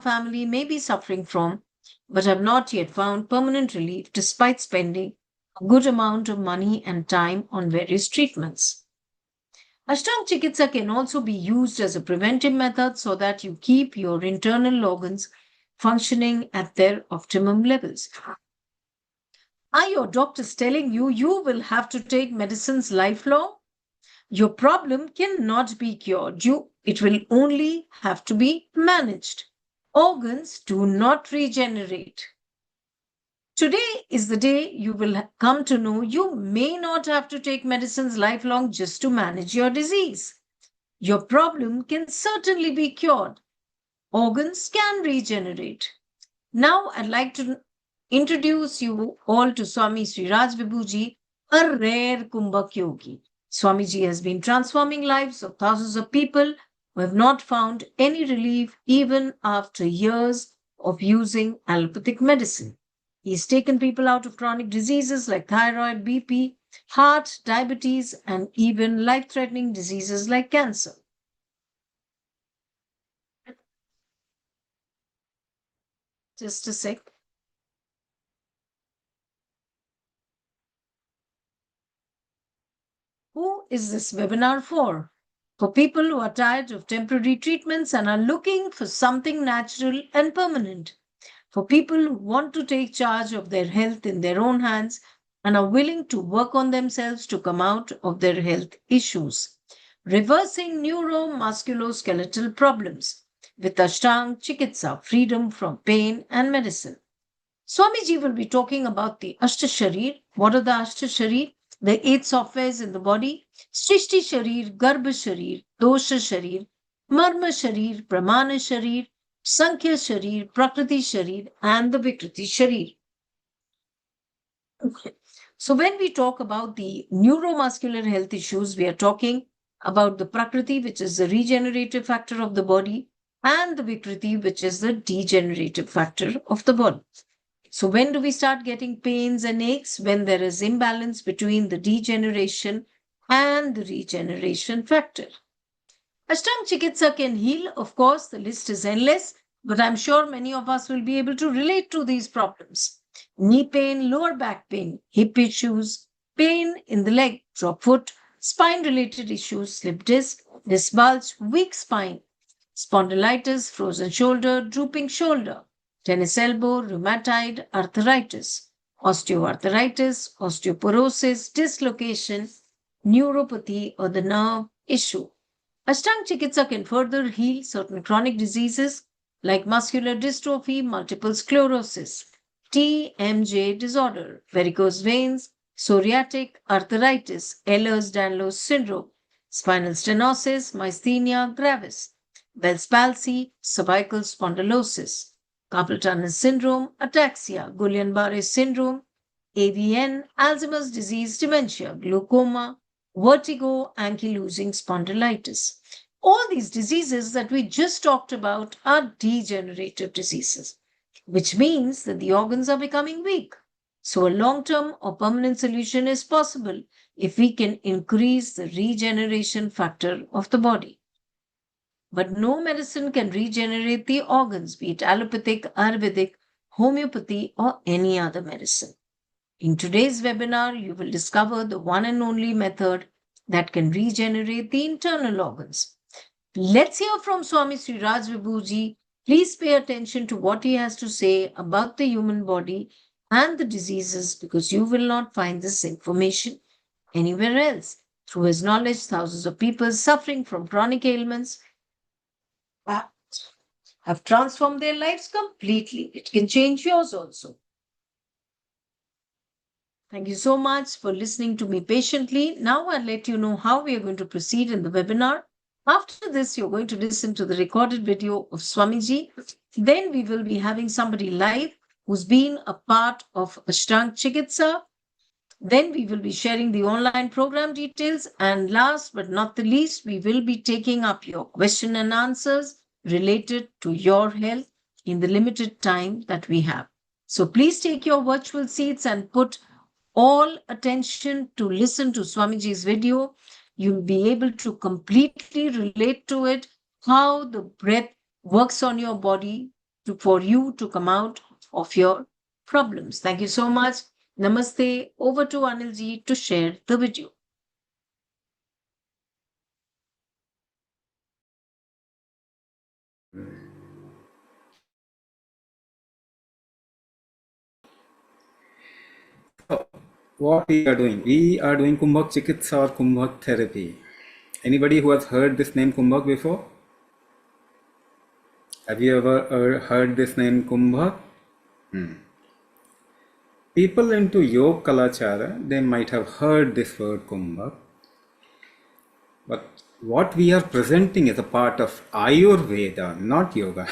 family may be suffering from, but have not yet found permanent relief despite spending a good amount of money and time on various treatments. Ashtang Chikitsa can also be used as a preventive method so that you keep your internal organs functioning at their optimum levels. Are your doctors telling you you will have to take medicines lifelong? Your problem cannot be cured. It will only have to be managed. Organs do not regenerate. Today is the day you will come to know you may not have to take medicines lifelong just to manage your disease. Your problem can certainly be cured. Organs can regenerate. Now, I'd like to introduce you all to Swami Sri Raj Vibhuji, a rare Kumbhak yogi. Swamiji has been transforming lives of thousands of people who have not found any relief even after years of using allopathic medicine. He's taken people out of chronic diseases like thyroid, BP, heart, diabetes, and even life threatening diseases like cancer. Just a sec. Who is this webinar for? For people who are tired of temporary treatments and are looking for something natural and permanent. For people who want to take charge of their health in their own hands and are willing to work on themselves to come out of their health issues. Reversing Neuro Musculoskeletal Problems with Ashtaang Chikitsa, freedom from pain and medicine. Swamiji will be talking about the Ashtasharir. What are the Ashtasharir? The 8 softwares in the body: Srishti Sharir, Garbha Sharir, Dosha Sharir, Marma Sharir, Pramana Sharir, Sankhya Sharir, Prakriti Sharir, and the Vikriti Sharir. Okay. So, when we talk about the neuromuscular health issues, we are talking about the Prakriti, which is the regenerative factor of the body, and the Vikriti, which is the degenerative factor of the body. So, when do we start getting pains and aches? When there is imbalance between the degeneration and the regeneration factor. Ashtang Chikitsa can heal, of course, the list is endless, but I'm sure many of us will be able to relate to these problems. Knee pain, lower back pain, hip issues, pain in the leg, drop foot, spine related issues, slip disc bulge, weak spine, spondylitis, frozen shoulder, drooping shoulder, tennis elbow, rheumatoid arthritis, osteoarthritis, osteoporosis, dislocation, neuropathy, or the nerve issue. Ashtang Chikitsa can further heal certain chronic diseases like muscular dystrophy, multiple sclerosis, TMJ disorder, varicose veins, psoriatic arthritis, Ehlers-Danlos syndrome, spinal stenosis, myasthenia gravis, Bell's palsy, cervical spondylosis, carpal tunnel syndrome, ataxia, Guillain-Barré syndrome, AVN, Alzheimer's disease, dementia, glaucoma, vertigo, ankylosing spondylitis. All these diseases that we just talked about are degenerative diseases, which means that the organs are becoming weak. So, a long term or permanent solution is possible if we can increase the regeneration factor of the body. But no medicine can regenerate the organs, be it allopathic, Ayurvedic, homeopathy, or any other medicine. In today's webinar, you will discover the one and only method that can regenerate the internal organs. Let's hear from Swami Sri Raj Vibhuji. Please pay attention to what he has to say about the human body and the diseases, because you will not find this information anywhere else. Through his knowledge, thousands of people suffering from chronic ailments have transformed their lives completely. It can change yours also. Thank you so much for listening to me patiently. Now I'll let you know how we are going to proceed in the webinar. After this, you're going to listen to the recorded video of Swamiji. Then we will be having somebody live who's been a part of Ashtaang Chikitsa. Then we will be sharing the online program details. And last but not the least, we will be taking up your question and answers related to your health in the limited time that we have. So please take your virtual seats and put all attention to listen to Swamiji's video. You'll be able to completely relate to it, how the breath works on your body for you to come out of your problems. Thank you so much. Namaste. Over to Anilji to share the video. What we are doing? We are doing Ashtaang Chikitsa or Ashtaang therapy. Anybody who has heard this name Ashtaang before? Have you ever heard this name Ashtaang? People into Yoga Kalachara, they might have heard this word Ashtaang. But what we are presenting is a part of Ayurveda, not yoga.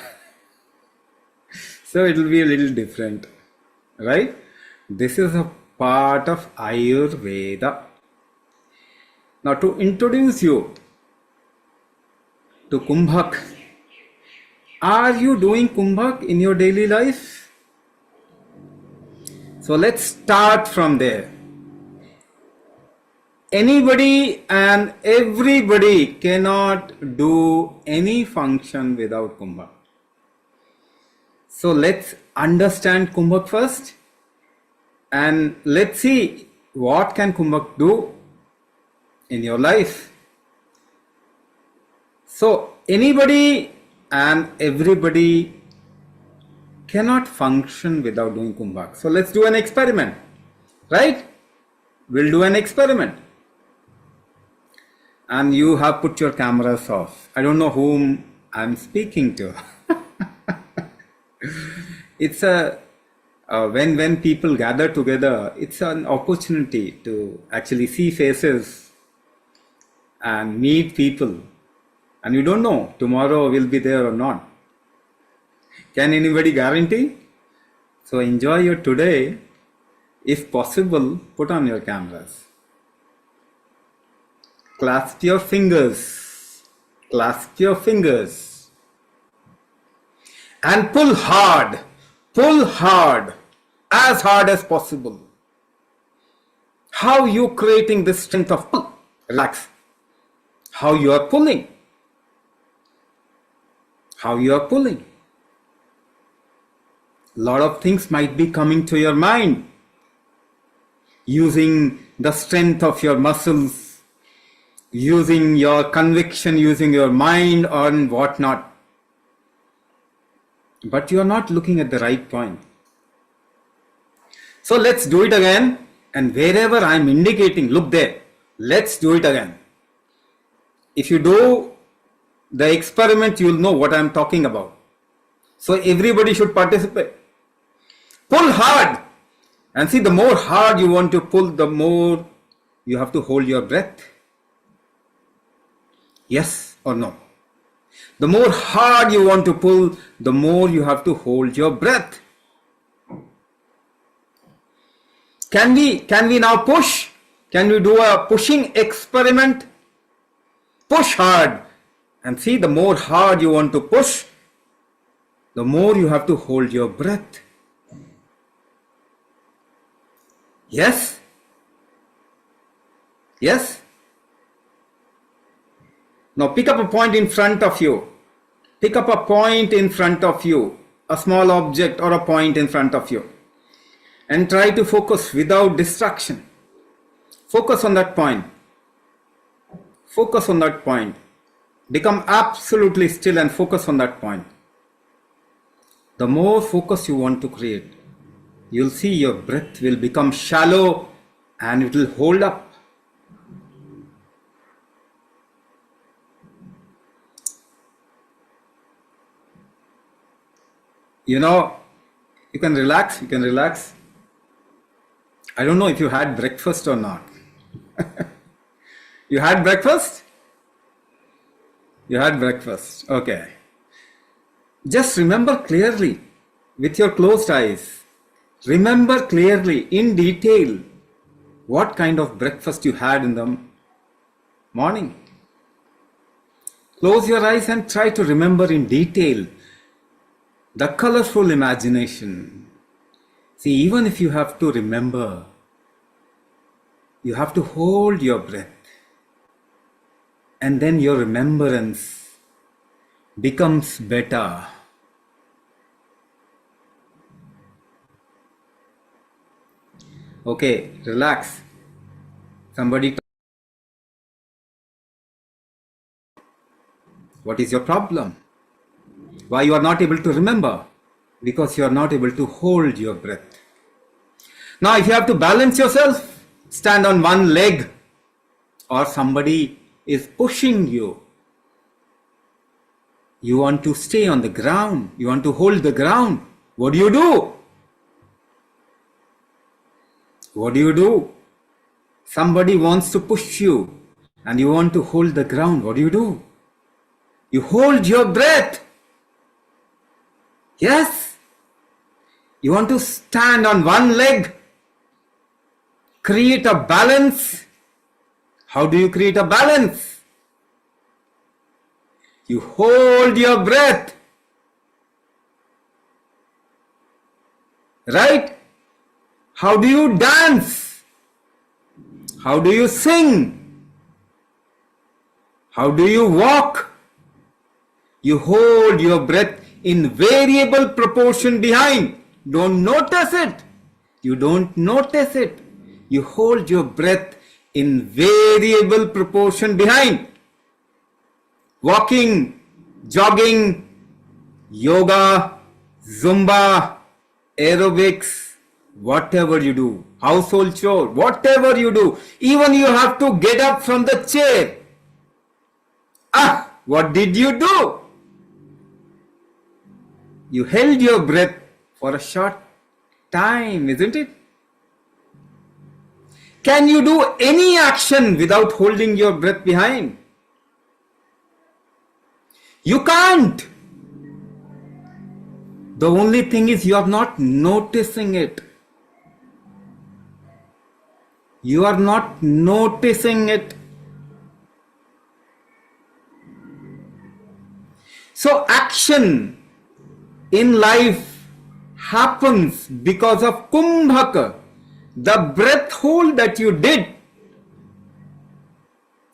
So it will be a little different, right? This is a part of Ayurveda. Now to introduce you to Kumbhak, are you doing Kumbhak in your daily life? So let's start from there. Anybody and everybody cannot do any function without Kumbhak. So let's understand Kumbhak first, and let's see what can Kumbhak do in your life. So anybody and everybody cannot function without doing Kumbhak. So let's do an experiment, right? We'll do an experiment. And you have put your cameras off. I don't know whom I'm speaking to. It's when people gather together, it's an opportunity to actually see faces and meet people. And you don't know tomorrow will be there or not. Can anybody guarantee? So enjoy your today. If possible, put on your cameras. Clasp your fingers. Clasp your fingers. And pull hard. Pull hard. As hard as possible. How you creating this strength of pull? Relax. How you are pulling. How you are pulling. Lot of things might be coming to your mind. Using the strength of your muscles, using your conviction, using your mind or whatnot. But you are not looking at the right point. So let's do it again. And wherever I am indicating, look there. Let's do it again. If you do the experiment, you will know what I am talking about. So everybody should participate. Pull hard. And see, the more hard you want to pull, the more you have to hold your breath. Yes or no? The more hard you want to pull, the more you have to hold your breath. Can we now push? Can we do a pushing experiment? Push hard. And see, the more hard you want to push, the more you have to hold your breath. Yes? Yes? Now pick up a point in front of you. Pick up a point in front of you. A small object or a point in front of you. And try to focus without distraction. Focus on that point. Focus on that point. Become absolutely still and focus on that point. The more focus you want to create, you'll see your breath will become shallow and it will hold up. You know, you can relax, you can relax. I don't know if you had breakfast or not. You had breakfast? You had breakfast, okay. Just remember clearly with your closed eyes. Remember clearly in detail what kind of breakfast you had in the morning. Close your eyes and try to remember in detail the colorful imagination. See, even if you have to remember, you have to hold your breath. And then your remembrance becomes better. Okay, relax. Somebody, what is your problem? Why you are not able to remember? Because you are not able to hold your breath. Now, if you have to balance yourself, stand on one leg, or somebody is pushing you. You want to stay on the ground. You want to hold the ground. What do you do? What do you do? Somebody wants to push you and you want to hold the ground. What do you do? You hold your breath. Yes. You want to stand on one leg. Create a balance. How do you create a balance? You hold your breath. Right? How do you dance? How do you sing? How do you walk? You hold your breath in variable proportion behind. Don't notice it. You don't notice it. You hold your breath in variable proportion behind. Walking, jogging, yoga, Zumba, aerobics, whatever you do, household chore, whatever you do, even you have to get up from the chair. What did you do? You held your breath for a short time, isn't it? Can you do any action without holding your breath behind? You can't. The only thing is you are not noticing it. You are not noticing it. So action in life happens because of kumbhaka, the breath hold that you did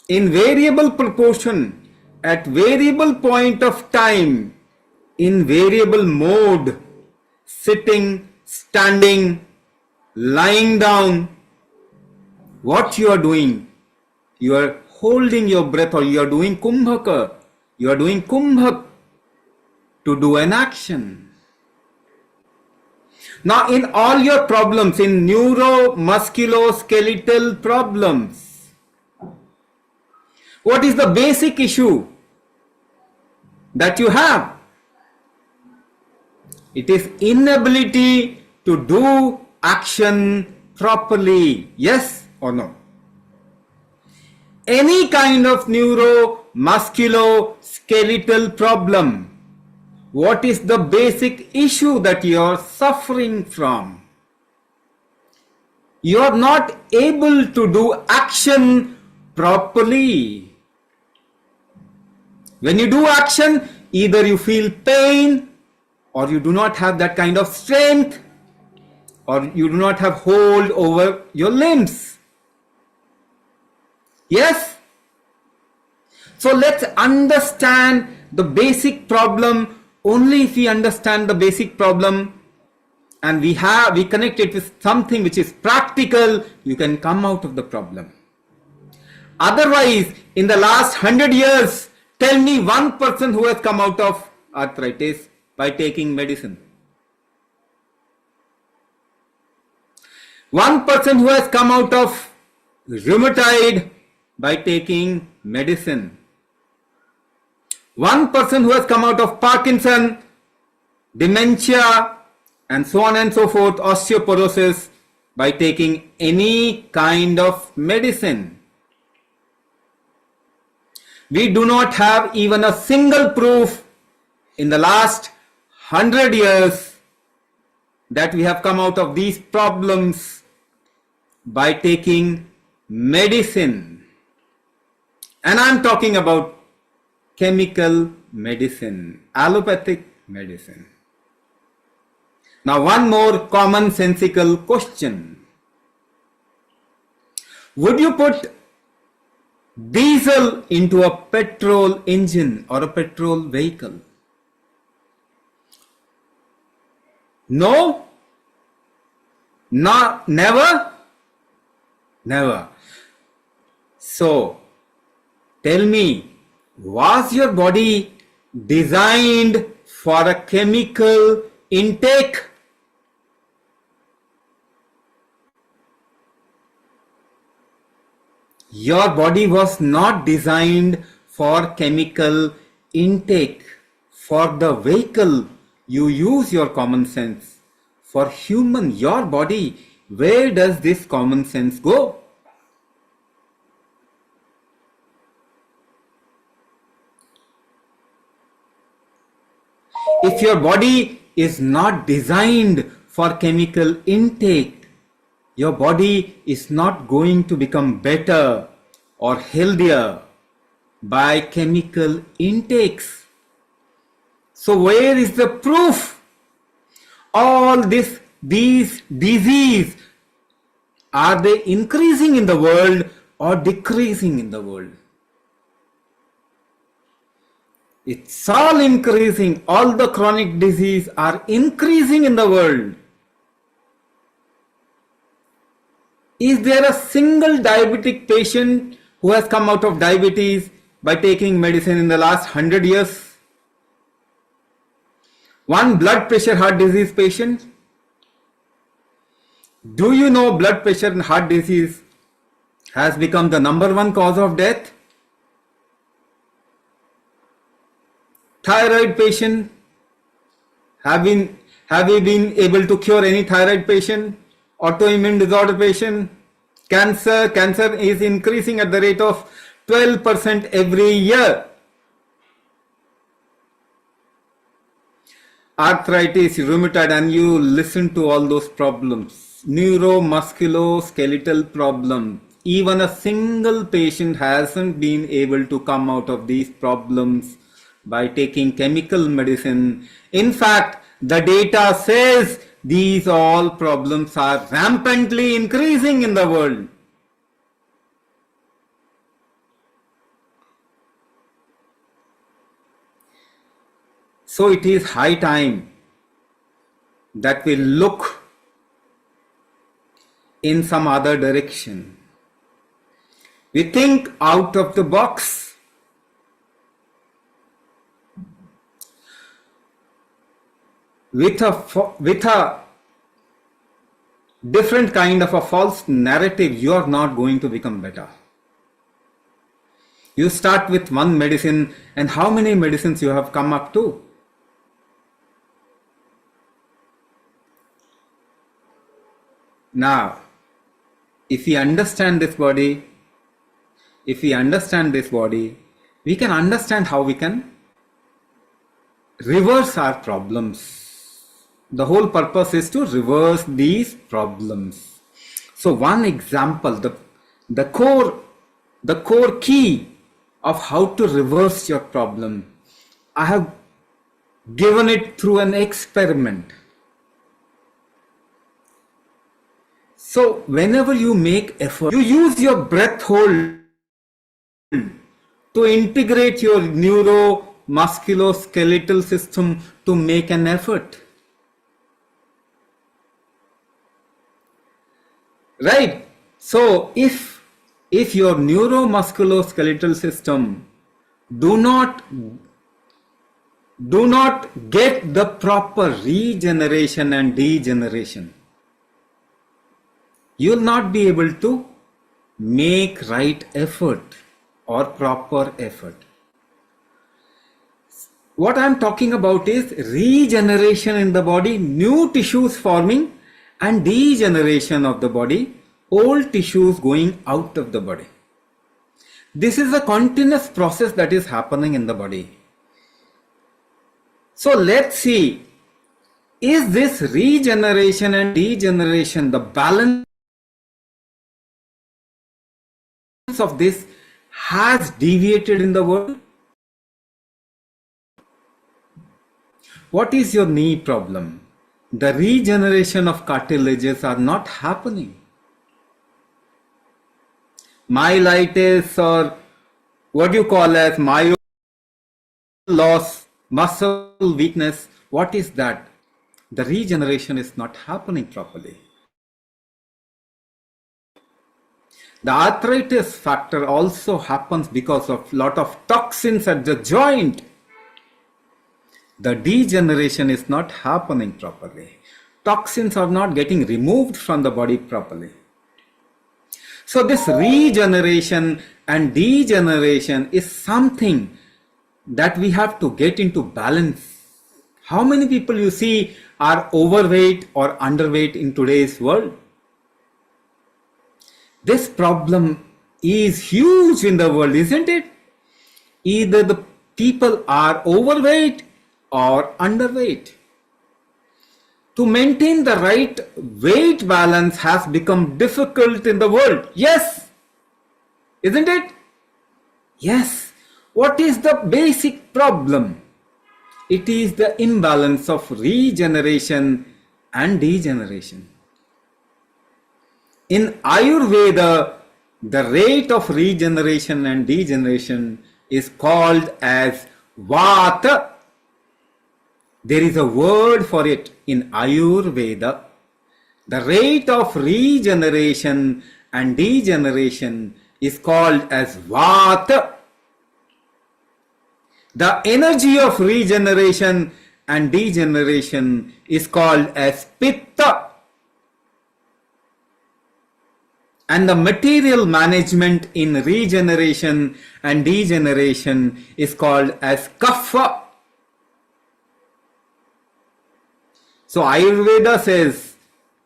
in variable proportion, at variable point of time, in variable mode, sitting, standing, lying down. What you are doing? You are holding your breath, or you are doing kumbhaka. You are doing kumbhak to do an action. Now, in all your problems, in neuro musculoskeletal problems, what is the basic issue that you have? It is inability to do action properly. Yes or no? Any kind of neuro musculoskeletal problem, what is the basic issue that you are suffering from? You are not able to do action properly. When you do action, either you feel pain, or you do not have that kind of strength, or you do not have hold over your limbs. Yes? So let's understand the basic problem. Only if we understand the basic problem and we connect it with something which is practical, you can come out of the problem. Otherwise, in the last 100 years, tell me one person who has come out of arthritis by taking medicine. One person who has come out of rheumatoid by taking medicine. One person who has come out of Parkinson, dementia, and so on and so forth, osteoporosis, by taking any kind of medicine. We do not have even a single proof in the last 100 years that we have come out of these problems by taking medicine. And I'm talking about chemical medicine, allopathic medicine. Now, one more commonsensical question. Would you put diesel into a petrol engine or a petrol vehicle? No? Never? Never. So, tell me, was your body designed for a chemical intake? Your body was not designed for chemical intake. For the vehicle, you use your common sense. For human, your body, where does this common sense go? If your body is not designed for chemical intake, your body is not going to become better or healthier by chemical intakes. So where is the proof? All these disease, are they increasing in the world or decreasing in the world? It's all increasing. All the chronic disease are increasing in the world. Is there a single diabetic patient who has come out of diabetes by taking medicine in the last 100 years? One blood pressure heart disease patient? Do you know blood pressure and heart disease has become the #1 cause of death? Thyroid patient? Have you been able to cure any thyroid patient? Autoimmune disorder patient? Cancer is increasing at the rate of 12% every year. Arthritis, rheumatoid, and you listen to all those problems. Neuro musculoskeletal problems. Even a single patient hasn't been able to come out of these problems by taking chemical medicine. In fact, the data says these all problems are rampantly increasing in the world. So it is high time that we look in some other direction. We think out of the box. With a different kind of a false narrative, you are not going to become better. You start with one medicine, and how many medicines you have come up to? Now, if we understand this body, we can understand how we can reverse our problems. The whole purpose is to reverse these problems. So one example, the core key of how to reverse your problem, I have given it through an experiment. So whenever you make effort, you use your breath hold to integrate your neuromusculoskeletal system to make an effort. Right? So if your neuromusculoskeletal system do not get the proper regeneration and degeneration, you will not be able to make right effort or proper effort. What I am talking about is regeneration in the body, new tissues forming, and degeneration of the body, old tissues going out of the body. This is a continuous process that is happening in the body. So let's see, is this regeneration and degeneration, the balance of this has deviated in the world? What is your knee problem? The regeneration of cartilages are not happening. Myelitis, or what you call as myo loss, muscle weakness, what is that? The regeneration is not happening properly. The arthritis factor also happens because of lot of toxins at the joint. The degeneration is not happening properly. Toxins are not getting removed from the body properly. So this regeneration and degeneration is something that we have to get into balance. How many people you see are overweight or underweight in today's world? This problem is huge in the world, isn't it? Either the people are overweight or underweight. To maintain the right weight balance has become difficult in the world. Yes, isn't it? Yes. What is the basic problem? It is the imbalance of regeneration and degeneration. In Ayurveda, the rate of regeneration and degeneration is called as Vata. There is a word for it in Ayurveda. The rate of regeneration and degeneration is called as Vata. The energy of regeneration and degeneration is called as Pitta. And the material management in regeneration and degeneration is called as Kapha. So Ayurveda says,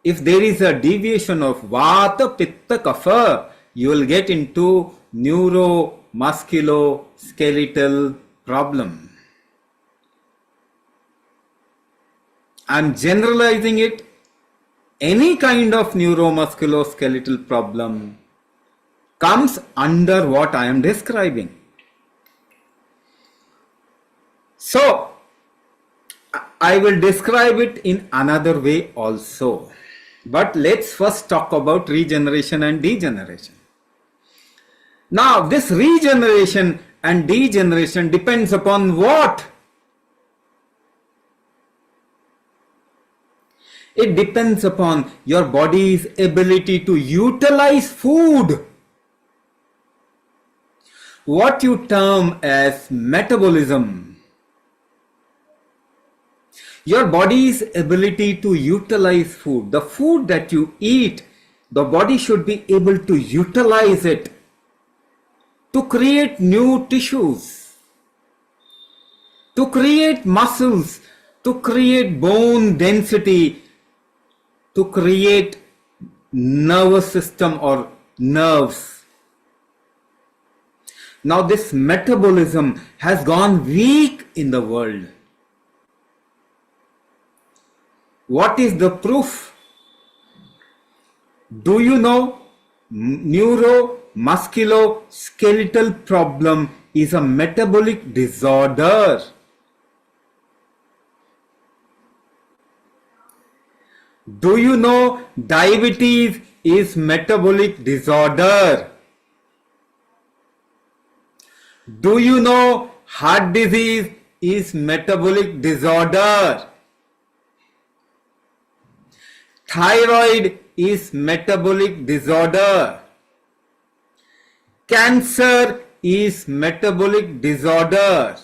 if there is a deviation of Vata, Pitta, Kapha, you will get into Neuro Musculoskeletal Problem. I'm generalizing it. Any kind of neuromusculoskeletal problem comes under what I am describing. So, I will describe it in another way also. But let's first talk about regeneration and degeneration. Now, this regeneration and degeneration depends upon what? It depends upon your body's ability to utilize food. What you term as metabolism. Your body's ability to utilize food. The food that you eat, the body should be able to utilize it to create new tissues, to create muscles, to create bone density, to create nervous system or nerves. Now this metabolism has gone weak in the world. What is the proof? Do you know neuromusculoskeletal problem is a metabolic disorder? Do you know diabetes is metabolic disorder? Do you know heart disease is metabolic disorder? Thyroid is metabolic disorder. Cancer is metabolic disorder.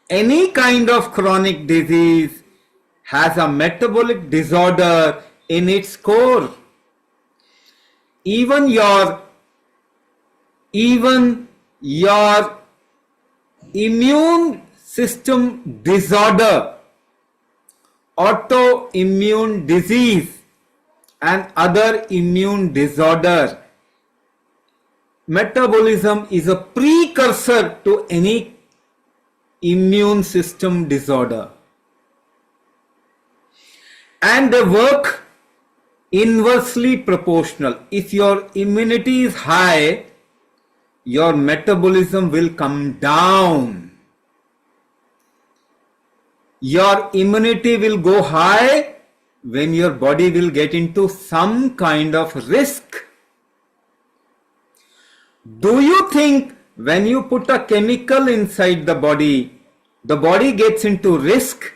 Any kind of chronic disease has a metabolic disorder in its core. Even your immune system disorder, autoimmune disease and other immune disorder, metabolism is a precursor to any immune system disorder. And they work inversely proportional. If your immunity is high, your metabolism will come down. Your immunity will go high when your body will get into some kind of risk. Do you think when you put a chemical inside the body gets into risk?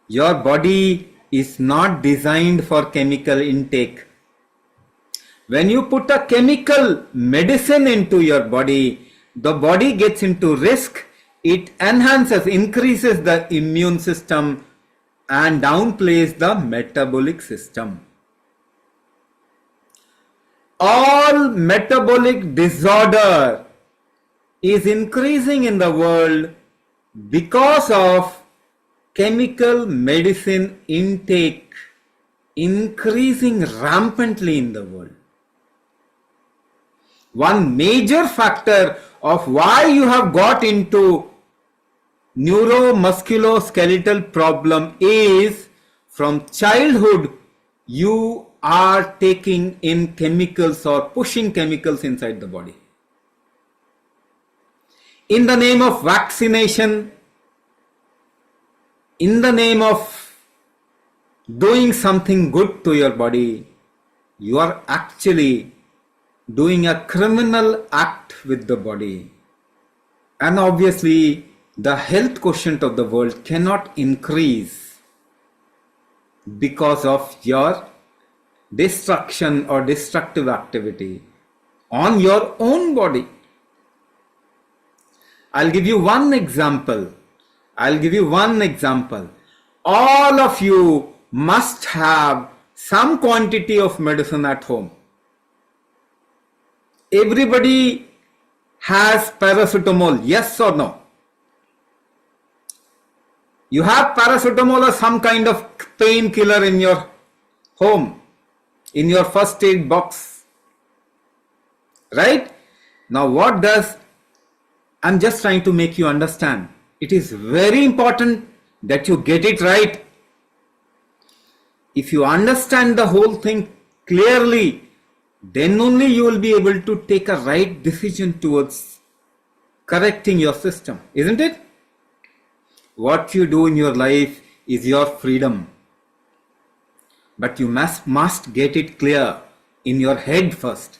Your body is not designed for chemical intake. When you put a chemical medicine into your body, the body gets into risk. It enhances, increases the immune system and downplays the metabolic system. All metabolic disorder is increasing in the world because of chemical medicine intake increasing rampantly in the world. One major factor of why you have got into neuromusculoskeletal problem is from childhood you are taking in chemicals or pushing chemicals inside the body. In the name of vaccination, in the name of doing something good to your body, you are actually doing a criminal act with the body. And obviously, the health quotient of the world cannot increase because of your destruction or destructive activity on your own body. I'll give you one example. All of you must have some quantity of medicine at home. Everybody has paracetamol, yes or no? You have paracetamol or some kind of painkiller in your home, in your first aid box, right? Now what does, I'm just trying to make you understand. It is very important that you get it right. If you understand the whole thing clearly, then only you will be able to take a right decision towards correcting your system, isn't it? What you do in your life is your freedom. But you must get it clear in your head first.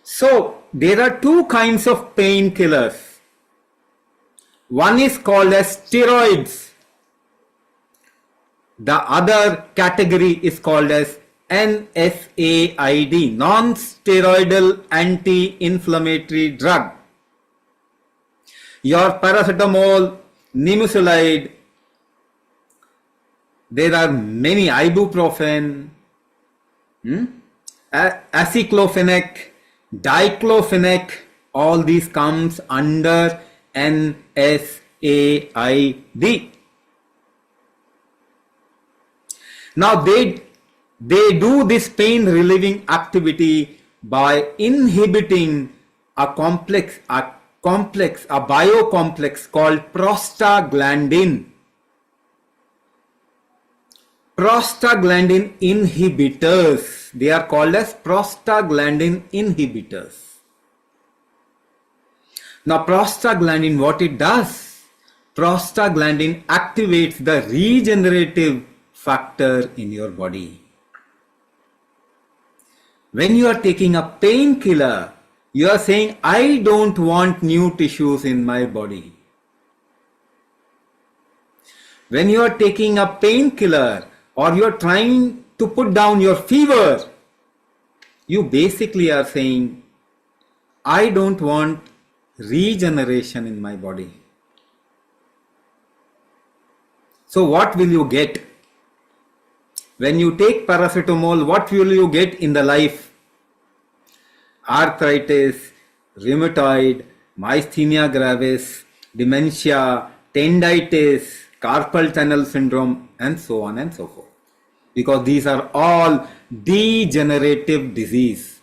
So, there are two kinds of painkillers. One is called as steroids. The other category is called as NSAID, non-steroidal anti-inflammatory drug. Your paracetamol, nimesulide, there are many, ibuprofen, aceclofenac, diclofenac, all these comes under NSAID. Now they do this pain relieving activity by inhibiting a biocomplex called prostaglandin. Prostaglandin inhibitors. They are called as prostaglandin inhibitors. Now prostaglandin, what it does? Prostaglandin activates the regenerative factor in your body. When you are taking a painkiller, you are saying, I don't want new tissues in my body. When you are taking a painkiller or you are trying to put down your fever, you basically are saying, I don't want regeneration in my body. So what will you get? When you take paracetamol, what will you get in the life? Arthritis, rheumatoid, myasthenia gravis, dementia, tendinitis, carpal tunnel syndrome, and so on and so forth. Because these are all degenerative disease.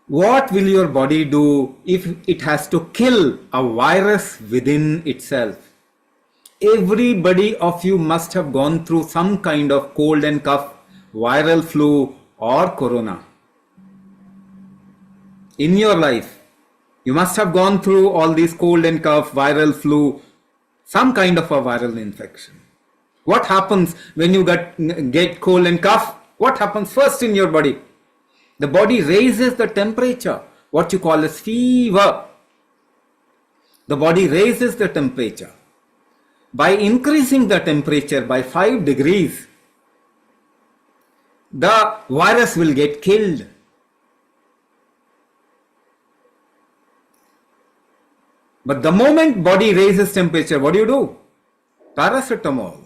What will your body do if it has to kill a virus within itself? Everybody of you must have gone through some kind of cold and cough, viral flu or corona. In your life, you must have gone through all these cold and cough, viral flu, some kind of a viral infection. What happens when you get cold and cough? What happens first in your body? The body raises the temperature, what you call as fever. the body raises the temperature. By increasing the temperature by 5 degrees, the virus will get killed. But the moment body raises temperature, what do? Paracetamol.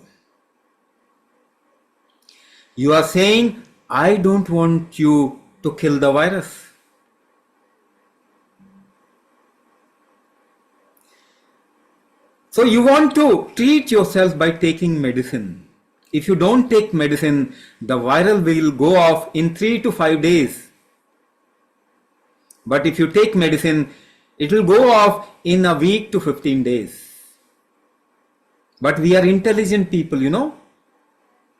You are saying, I don't want you to kill the virus. So you want to treat yourself by taking medicine. If you don't take medicine, the viral will go off in 3 to 5 days. But if you take medicine, it will go off in a week to 15 days. But we are intelligent people, you know.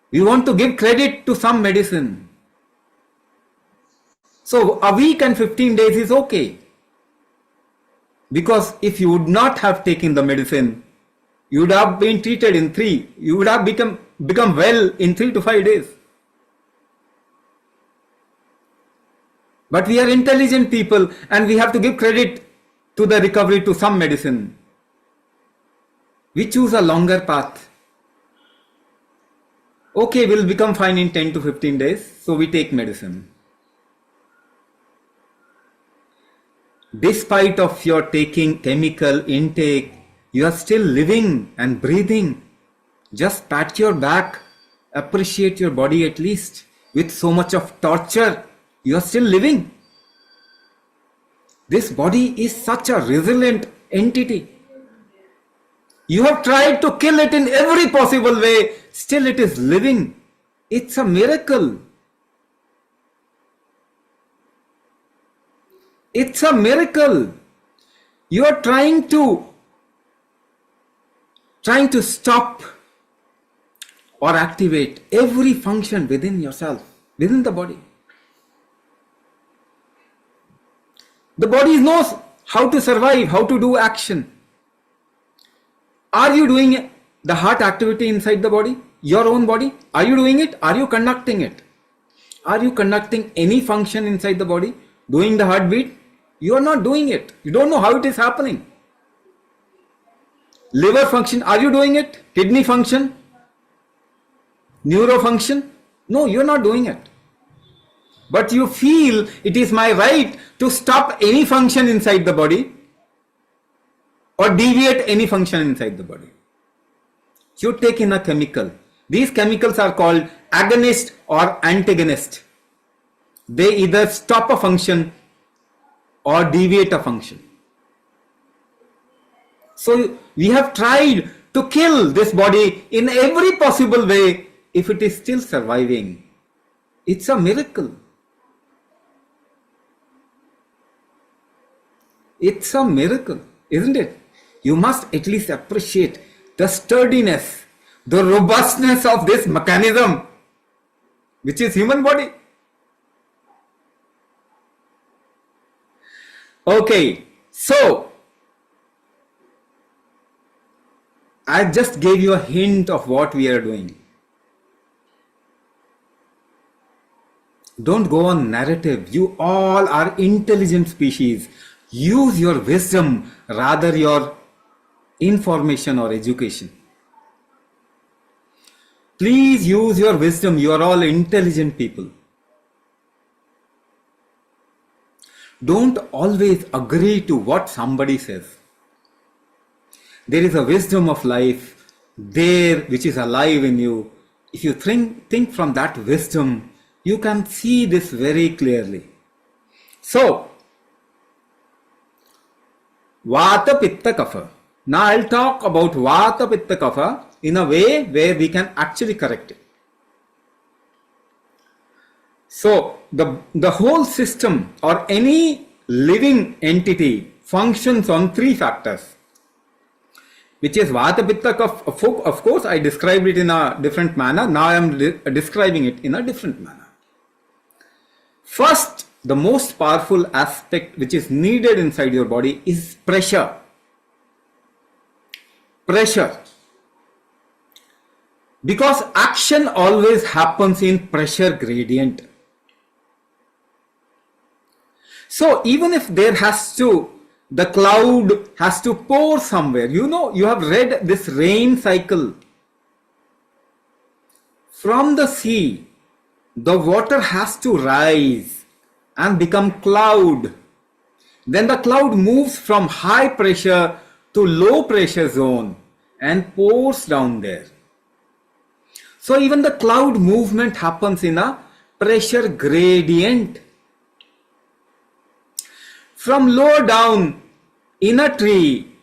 We want to give credit to some medicine. So a week and 15 days is okay. Because if you would not have taken the medicine, you would have been treated in 3. You would have become well in 3 to 5 days. But we are intelligent people and we have to give credit to the recovery to some medicine. We choose a longer path. Okay, we'll become fine in 10 to 15 days, so we take medicine. Despite of your taking chemical intake, you are still living and breathing. Just pat your back, appreciate your body at least. With so much of torture, you are still living. This body is such a resilient entity. You have tried to kill it in every possible way, still it is living. It's a miracle. It's a miracle. You are trying to stop or activate every function within yourself, within the body. The body knows how to survive, how to do action. Are you doing the heart activity inside the body? Your own body? Are you doing it? Are you conducting it? Are you conducting any function inside the body? Doing the heartbeat? You are not doing it. You don't know how it is happening. Liver function, are you doing it? Kidney function? Neuro function? No, you are not doing it. But you feel it is my right to stop any function inside the body or deviate any function inside the body. You take in a chemical. These chemicals are called agonist or antagonist. They either stop a function or deviate a function. So we have tried to kill this body in every possible way. If it is still surviving, it's a miracle. It's a miracle, isn't it? You must at least appreciate the sturdiness, the robustness of this mechanism, which is human body. Okay, so I just gave you a hint of what we are doing. Don't go on narrative. You all are intelligent species. Use your wisdom rather your information or education. Please use your wisdom. You are all intelligent people. Don't always agree to what somebody says. There is a wisdom of life there which is alive in you. If you think from that wisdom, you can see this very clearly. So, Vata Pitta Kapha. Now I'll talk about Vata Pitta Kapha in a way where we can actually correct it. So the whole system or any living entity functions on 3 factors, which is Vata Pitta Kapha. Of course, I described it in a different manner. Now I am describing it in a different manner. First, the most powerful aspect which is needed inside your body is pressure. Pressure. Because action always happens in pressure gradient. So even if there has to the cloud has to pour somewhere. You know, you have read this rain cycle. From the sea, the water has to rise and become cloud. Then the cloud moves from high pressure to low pressure zone and pours down there. So even the cloud movement happens in a pressure gradient. From lower down in a tree,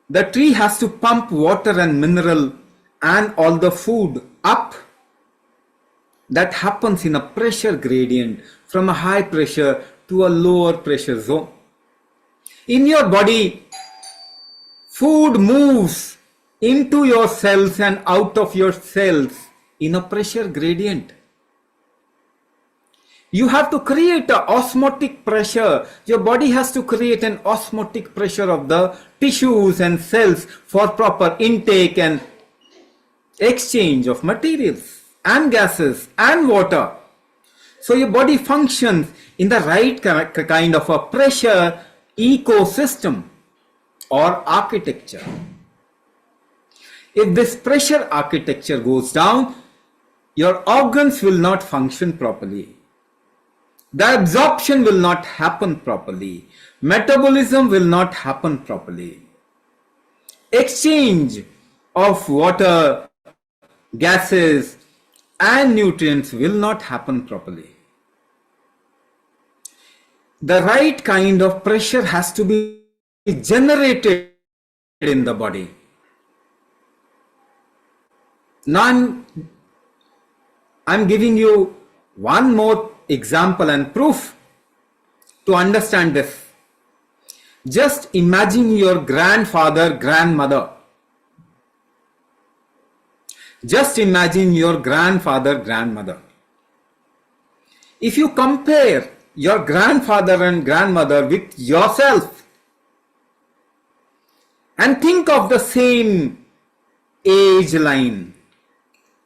the tree has to pump water and mineral and all the food up. That happens in a pressure gradient from a high pressure to a lower pressure zone. In your body, food moves into your cells and out of your cells in a pressure gradient. You have to create an osmotic pressure. Your body has to create an osmotic pressure of the tissues and cells for proper intake and exchange of materials and gases and water. So your body functions in the right kind of a pressure ecosystem or architecture. If this pressure architecture goes down, your organs will not function properly. The absorption will not happen properly. Metabolism will not happen properly. Exchange of water, gases, and nutrients will not happen properly. The right kind of pressure has to be generated in the body. Now I'm giving you one more example and proof to understand this. Just imagine your grandfather, grandmother. Just imagine your grandfather, grandmother. If you compare your grandfather and grandmother with yourself and think of the same age line,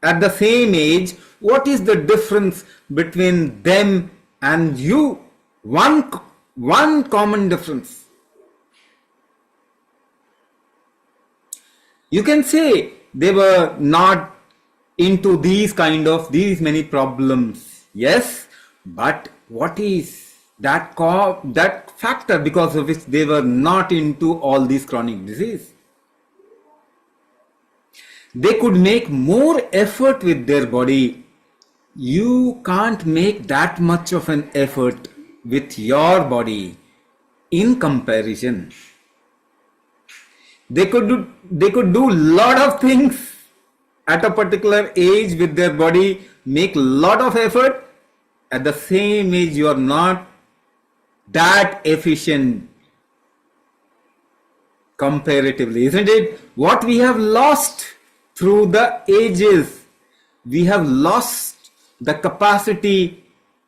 at the same age, what is the difference between them and you? One common difference. You can say they were not into these many problems. Yes, but what is that factor because of which they were not into all these chronic disease? They could make more effort with their body. You can't make that much of an effort with your body in comparison. They could do lot of things at a particular age with their body, make lot of effort. At the same age, you are not that efficient comparatively, isn't it? What we have lost through the ages, we have lost the capacity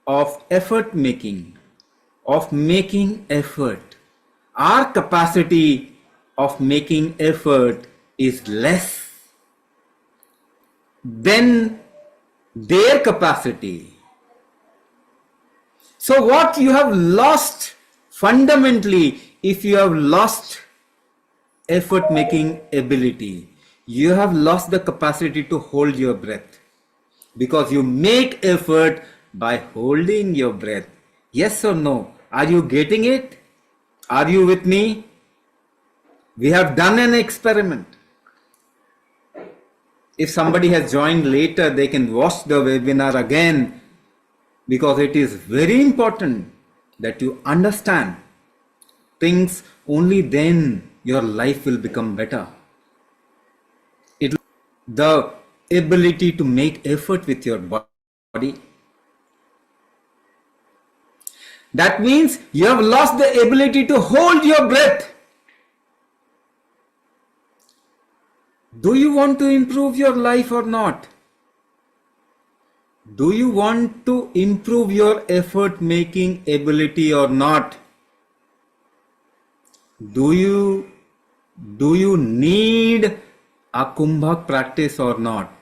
of effort making, of making effort. Our capacity of making effort is less than their capacity. So what you have lost fundamentally, if you have lost effort making ability, you have lost the capacity to hold your breath, because you make effort by holding your breath. Yes or no? Are you getting it? Are you with me? We have done an experiment. If somebody has joined later, they can watch the webinar again, because it is very important that you understand things. Only then your life will become better. The ability to make effort with your body. That means you have lost the ability to hold your breath. Do you want to improve your life or not? Do you want to improve your effort making ability or not? Do you need a Kumbhak practice or not?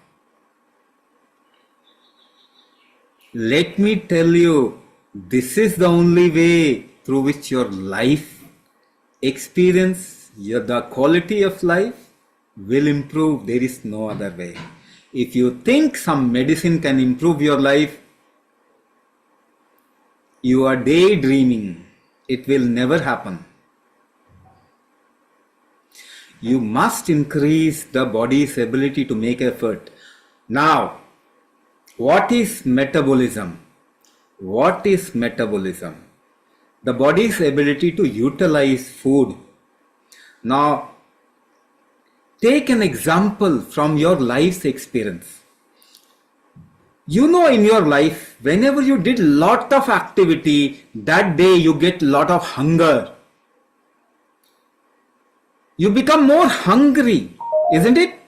Let me tell you, this is the only way through which your life experience, the quality of life will improve. There is no other way. If you think some medicine can improve your life, you are daydreaming. It will never happen. You must increase the body's ability to make effort. Now, what is metabolism? What is metabolism? The body's ability to utilize food. Now, take an example from your life's experience. You know, in your life, whenever you did lot of activity, that day you get lot of hunger. You become more hungry, isn't it?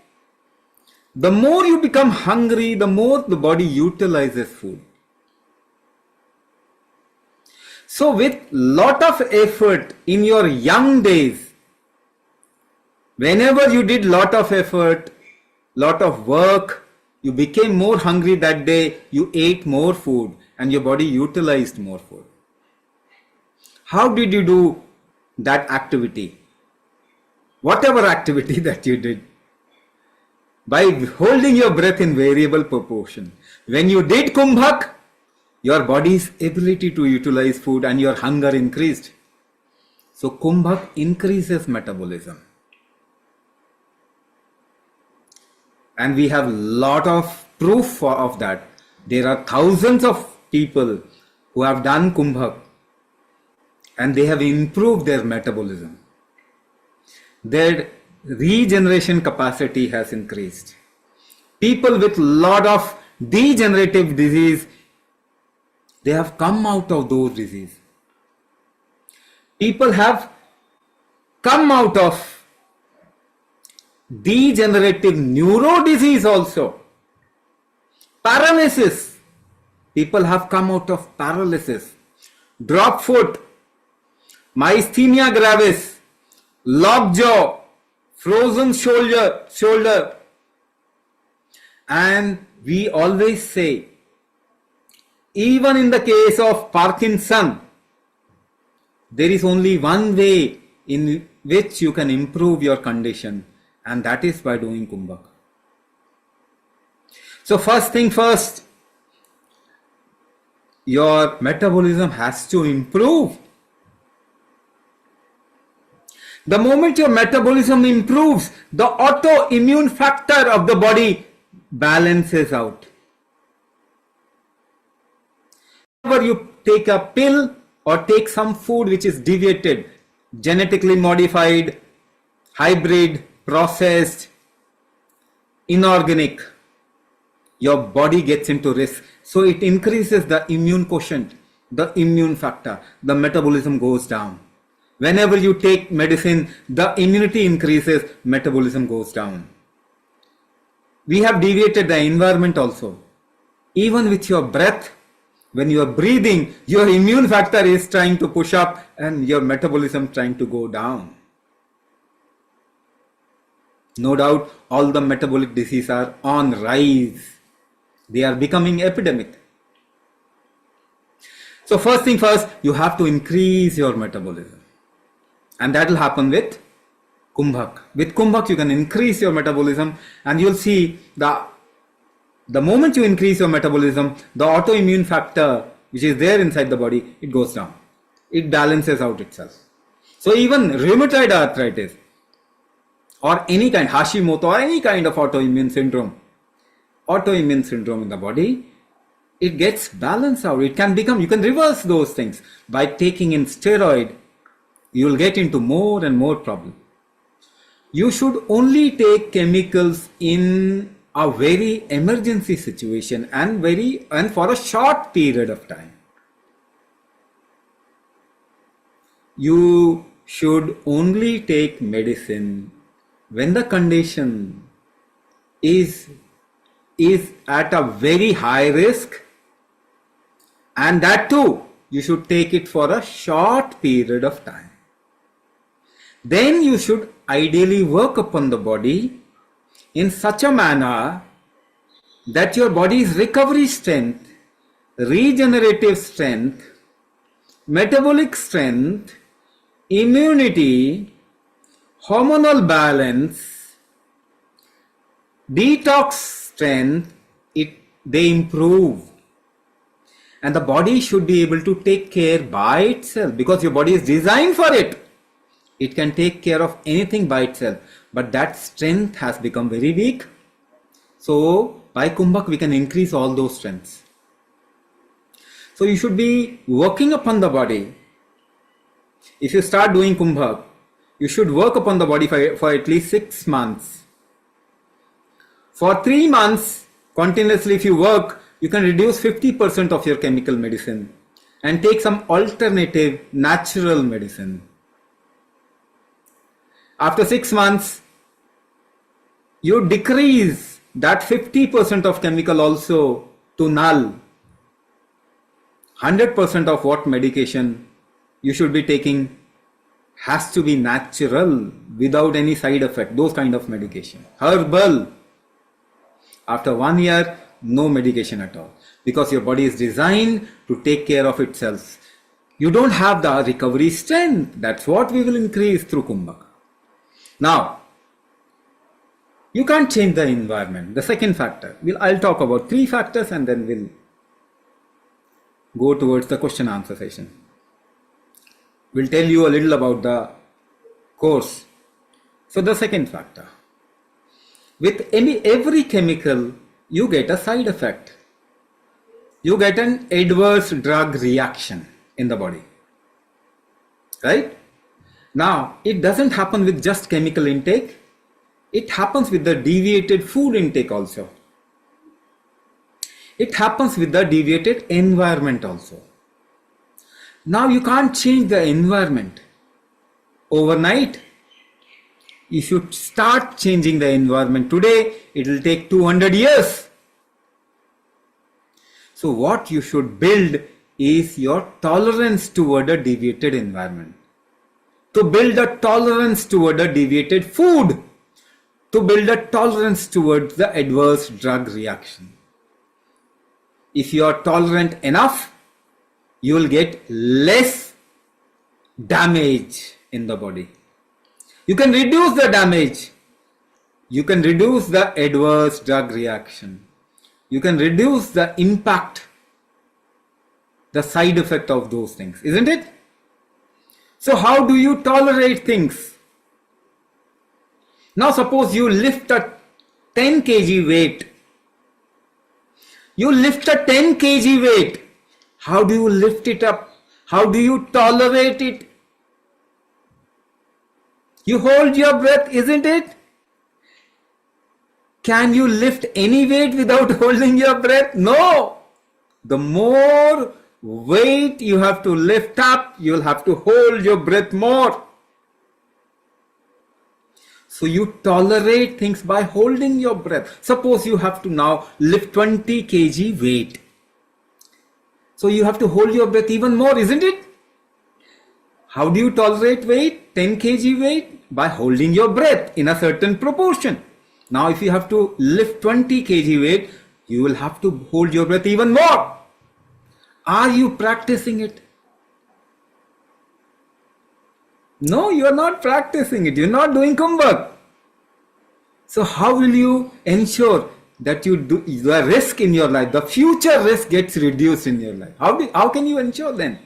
The more you become hungry, the more the body utilizes food. So with lot of effort in your young days, whenever you did lot of effort, lot of work, you became more hungry that day, you ate more food and your body utilized more food. How did you do that activity? Whatever activity that you did, by holding your breath in variable proportion. When you did kumbhak, your body's ability to utilize food and your hunger increased. So kumbhak increases metabolism. And we have lot of proof of that. There are thousands of people who have done kumbhak and they have improved their metabolism. Their regeneration capacity has increased. People with lot of degenerative disease, they have come out of those diseases. People have come out of degenerative neuro disease also. Paralysis. People have come out of paralysis. Drop foot, myasthenia gravis, lockjaw, frozen shoulder. And we always say, even in the case of Parkinson, there is only one way in which you can improve your condition, and that is by doing kumbhak. So first thing first, your metabolism has to improve. The moment your metabolism improves, the autoimmune factor of the body balances out. Whenever you take a pill or take some food which is deviated, genetically modified, hybrid, processed, inorganic, your body gets into risk. So it increases the immune quotient, the immune factor, the metabolism goes down. Whenever you take medicine, the immunity increases, metabolism goes down. We have deviated the environment also. Even with your breath, when you are breathing, your immune factor is trying to push up and your metabolism trying to go down. No doubt, all the metabolic diseases are on rise. They are becoming epidemic. So first thing first, you have to increase your metabolism. And that will happen with kumbhak. With kumbhak, you can increase your metabolism, and you'll see the moment you increase your metabolism, the autoimmune factor which is there inside the body, it goes down. It balances out itself. So even rheumatoid arthritis or any kind, Hashimoto or any kind of autoimmune syndrome in the body, it gets balanced out. It can become, you can reverse those things by taking in steroid. You will get into more and more problems. You should only take chemicals in a very emergency situation and for a short period of time. You should only take medicine when the condition is at a very high risk, and that too you should take it for a short period of time. Then you should ideally work upon the body in such a manner that your body's recovery strength, regenerative strength, metabolic strength immunity, hormonal balance, detox strength, they improve. And the body should be able to take care by itself because your body is designed for it. It can take care of anything by itself, but that strength has become very weak. So by Kumbhak we can increase all those strengths. So you should be working upon the body. If you start doing Kumbhak, you should work upon the body for at least 6 months. For 3 months, continuously if you work, you can reduce 50% of your chemical medicine and take some alternative natural medicine. After 6 months, you decrease that 50% of chemical also to null. 100% of what medication you should be taking has to be natural without any side effect, those kind of medication. Herbal. After 1 year, no medication at all because your body is designed to take care of itself. You don't have the recovery strength. That's what we will increase through Kumbhak. Now, you can't change the environment. The second factor. I'll talk about 3 factors and then we'll go towards the question answer session. We'll tell you a little about the course. So the second factor. With every chemical, you get a side effect. You get an adverse drug reaction in the body. Right? Now, it doesn't happen with just chemical intake. It happens with the deviated food intake also. It happens with the deviated environment also. Now you can't change the environment overnight. If you start changing the environment today, it will take 200 years. So what you should build is your tolerance toward a deviated environment. To build a tolerance toward a deviated food. To build a tolerance towards the adverse drug reaction. If you are tolerant enough, you will get less damage in the body. You can reduce the damage. You can reduce the adverse drug reaction. You can reduce the impact, the side effect of those things, isn't it? So how do you tolerate things? Now suppose you lift a 10 kg weight. You lift a 10 kg weight. How do you lift it up? How do you tolerate it? You hold your breath, isn't it? Can you lift any weight without holding your breath? No. The more weight you have to lift up, you'll have to hold your breath more. So you tolerate things by holding your breath. Suppose you have to now lift 20 kg weight. So you have to hold your breath even more, isn't it? How do you tolerate weight? 10 kg weight? By holding your breath in a certain proportion. Now if you have to lift 20 kg weight, you will have to hold your breath even more. Are you practicing it? No, you are not practicing it. You are not doing Kumbhak. So how will you ensure that you do the risk in your life, the future risk gets reduced in your life? How can you ensure then?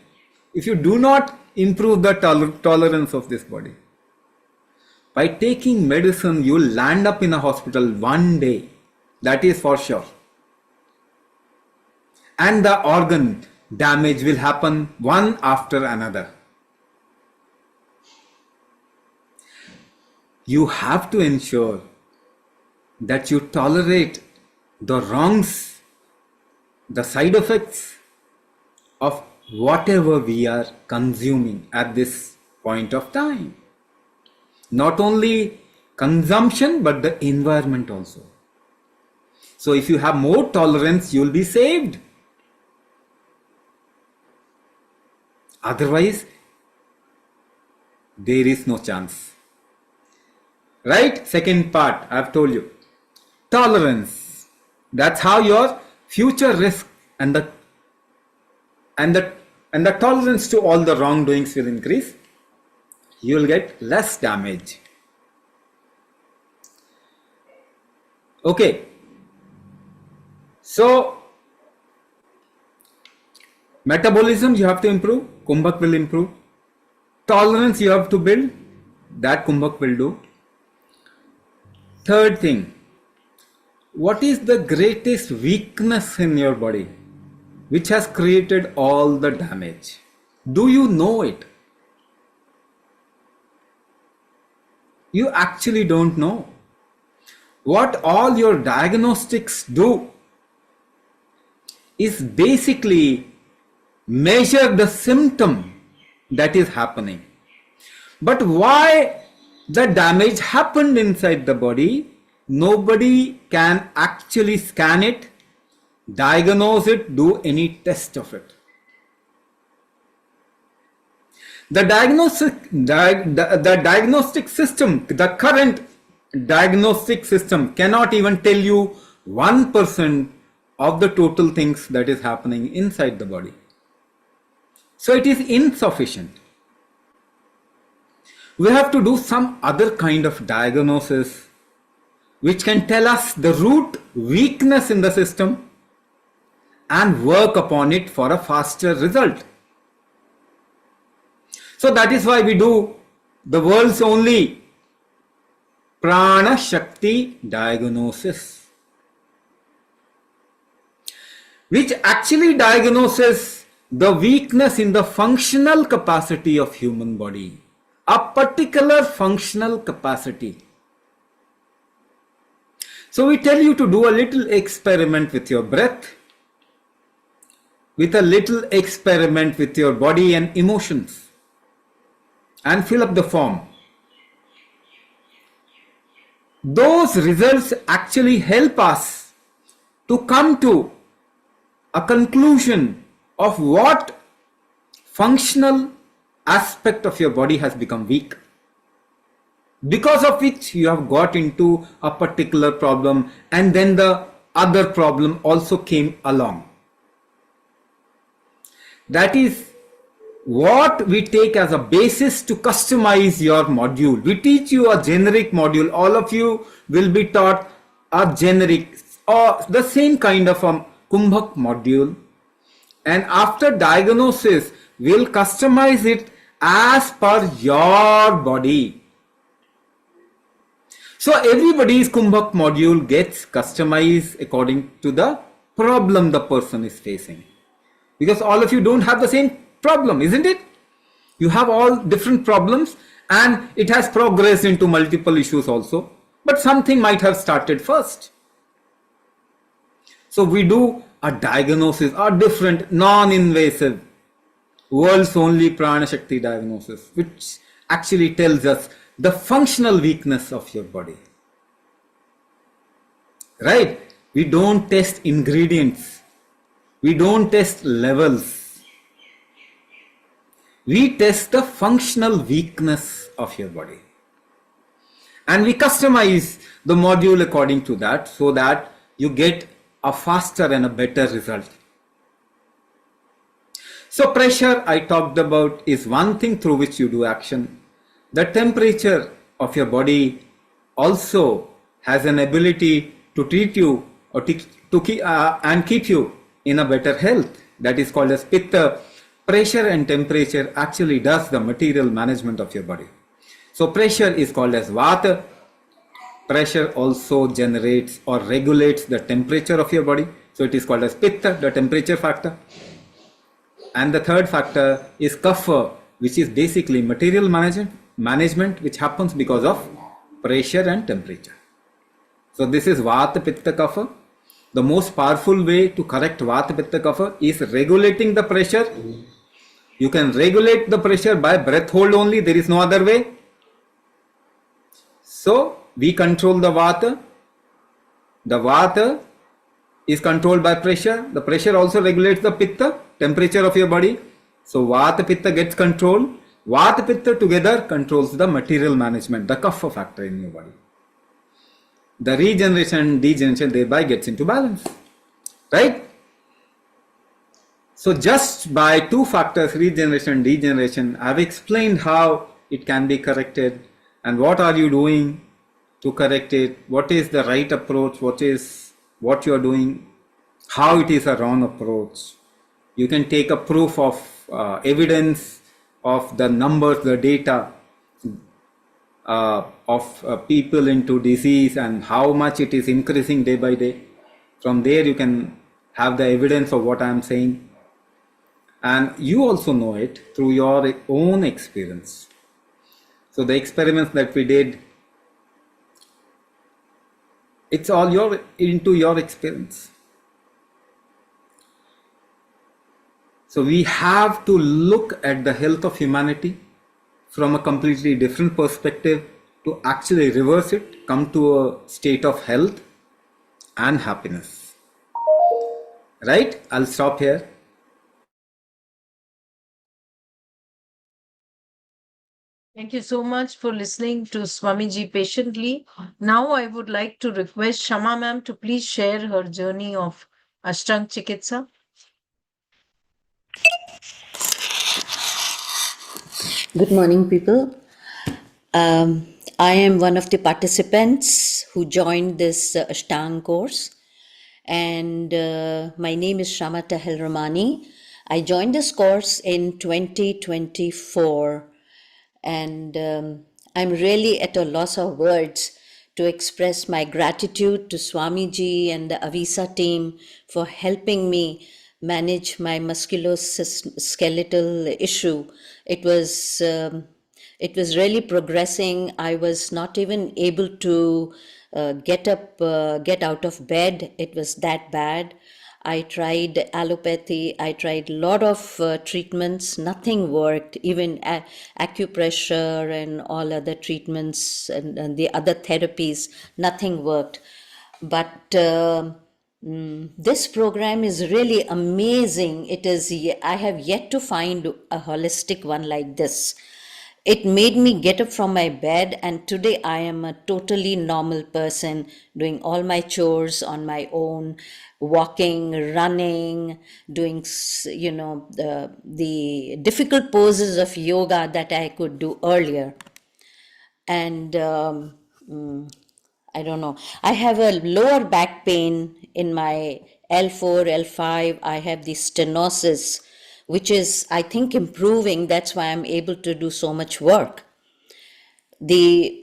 If you do not improve the tolerance of this body. By taking medicine, you will land up in a hospital one day. That is for sure. And the organ damage will happen one after another. You have to ensure that you tolerate the wrongs, the side effects of whatever we are consuming at this point of time. Not only consumption, but the environment also. So if you have more tolerance, you will be saved. Otherwise, there is no chance. Right? Second part, I have told you. Tolerance. That's how your future risk and the tolerance to all the wrongdoings will increase. you will get less damage. Okay, so metabolism you have to improve, Kumbhak will improve. Tolerance you have to build, that Kumbhak will do. Third thing, what is the greatest weakness in your body which has created all the damage? Do you know it? You actually don't know. What all your diagnostics do is basically measure the symptom that is happening. But why the damage happened inside the body, nobody can actually scan it, diagnose it, do any test of it. The diagnostic system, the current diagnostic system cannot even tell you 1% of the total things that is happening inside the body. So it is insufficient. We have to do some other kind of diagnosis which can tell us the root weakness in the system and work upon it for a faster result. So that is why we do the world's only Prana Shakti diagnosis, which actually diagnoses the weakness in the functional capacity of human body, a particular functional capacity. So we tell you to do a little experiment with your breath, with a little experiment with your body and emotions, and fill up the form. Those results actually help us to come to a conclusion of what functional aspect of your body has become weak, because of which you have got into a particular problem, and then the other problem also came along. That is what we take as a basis to customize your module. We teach you a generic module. All of you will be taught a generic or the same kind of a Kumbhak module, and after diagnosis we'll customize it as per your body. So everybody's Kumbhak module gets customized according to the problem the person is facing, because all of you don't have the same problem, isn't it? You have all different problems, and it has progressed into multiple issues also, but something might have started first. So we do a diagnosis, a different non-invasive world's only Prana Shakti diagnosis, which actually tells us the functional weakness of your body. Right? We don't test ingredients, we don't test levels, we test the functional weakness of your body, and we customize the module according to that, so that you get a faster and a better result. So pressure I talked about is one thing through which you do action. The temperature of your body also has an ability to treat you or and keep you in a better health. That is called as Pitta. Pressure and temperature actually does the material management of your body. So pressure is called as Vata. Pressure also generates or regulates the temperature of your body. So it is called as Pitta, the temperature factor. And the third factor is Kapha, which is basically material management, which happens because of pressure and temperature. So this is Vata, Pitta, Kapha. The most powerful way to correct Vata, Pitta, Kapha is regulating the pressure. You can regulate the pressure by breath hold only. There is no other way. So we control the Vata. The Vata is controlled by pressure. The pressure also regulates the Pitta, temperature of your body. So Vata, Pitta gets controlled. Vata, Pitta together controls the material management, the Kapha factor in your body. The regeneration and degeneration thereby gets into balance. Right? So just by two factors, regeneration and degeneration, I have explained how it can be corrected, and what are you doing to correct it, what is the right approach, what you are doing, how it is a wrong approach. You can take a proof of evidence of the numbers, the data of people into disease and how much it is increasing day by day. From there you can have the evidence of what I am saying, and you also know it through your own experience. So the experiments that we did, it's all into your experience. So we have to look at the health of humanity from a completely different perspective to actually reverse it, come to a state of health and happiness. Right? I'll stop here. Thank you so much for listening to Swamiji patiently. Now I would like to request Shama ma'am to please share her journey of Ashtaang Chikitsa. Good morning, people. I am one of the participants who joined this Ashtang course, and my name is Shama Tahil Ramani. I joined this course in 2024, and I'm really at a loss of words to express my gratitude to Swamiji and the Avisa team for helping me manage my musculoskeletal issue. It was it was really progressing. I was not even able to get out of bed. It was that bad. I tried allopathy, I tried a lot of treatments, nothing worked, even acupressure and all other treatments and the other therapies, nothing worked. But this program is really amazing. I have yet to find a holistic one like this. It made me get up from my bed, and today I am a totally normal person, doing all my chores on my own, walking, running, doing, the difficult poses of yoga that I could do earlier. And I don't know. I have a lower back pain in my L4, L5. I have the stenosis, which is, I think, improving. That's why I'm able to do so much work. But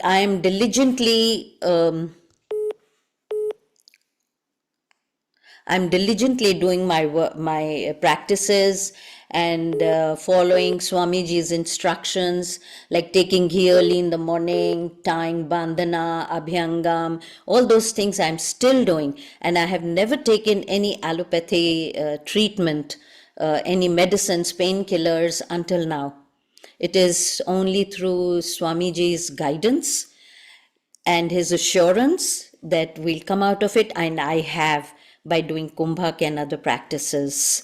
I'm diligently doing my practices and following Swamiji's instructions, like taking ghee early in the morning, tying bandhana, abhyangam, all those things I'm still doing. And I have never taken any allopathy treatment, any medicines, painkillers until now. It is only through Swamiji's guidance and his assurance that we'll come out of it, and I have, by doing kumbhak and other practices.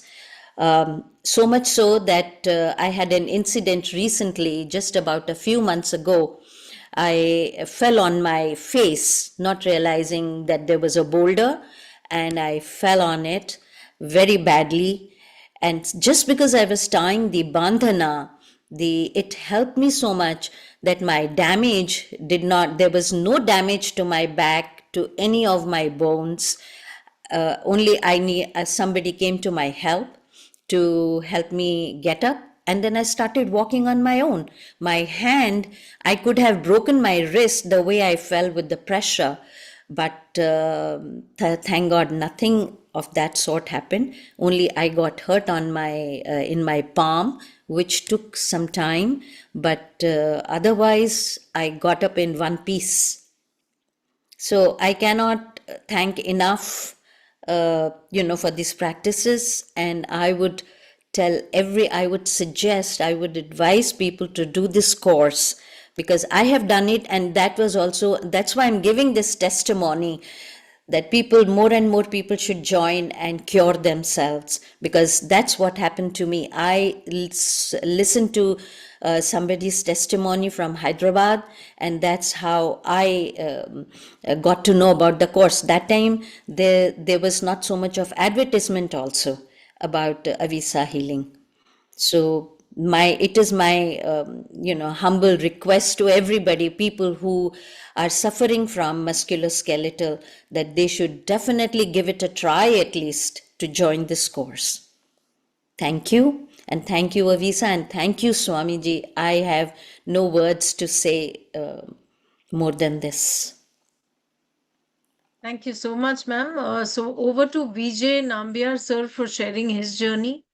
So much so that I had an incident recently, just about a few months ago. I fell on my face, not realizing that there was a boulder, and I fell on it very badly. And just because I was tying the bandhana, it helped me so much that my damage there was no damage to my back, to any of my bones. Only somebody came to my help to help me get up. And then I started walking on my own. My hand, I could have broken my wrist the way I fell with the pressure. But thank God, nothing of that sort happened. Only I got hurt on in my palm, which took some time. But otherwise, I got up in one piece. So I cannot thank enough, for these practices. And I would I would advise people to do this course, because I have done it, and that's why I'm giving this testimony, that more and more people should join and cure themselves, because that's what happened to me. I listened to somebody's testimony from Hyderabad, and that's how I got to know about the course. That time there was not so much of advertisement also about Avisa healing. So it is my humble request to everybody, people who are suffering from musculoskeletal, that they should definitely give it a try at least to join this course. Thank you. And thank you, Avisa, and thank you, Swamiji. I have no words to say more than this. Thank you so much, ma'am. So over to Vijay Nambiar, sir, for sharing his journey.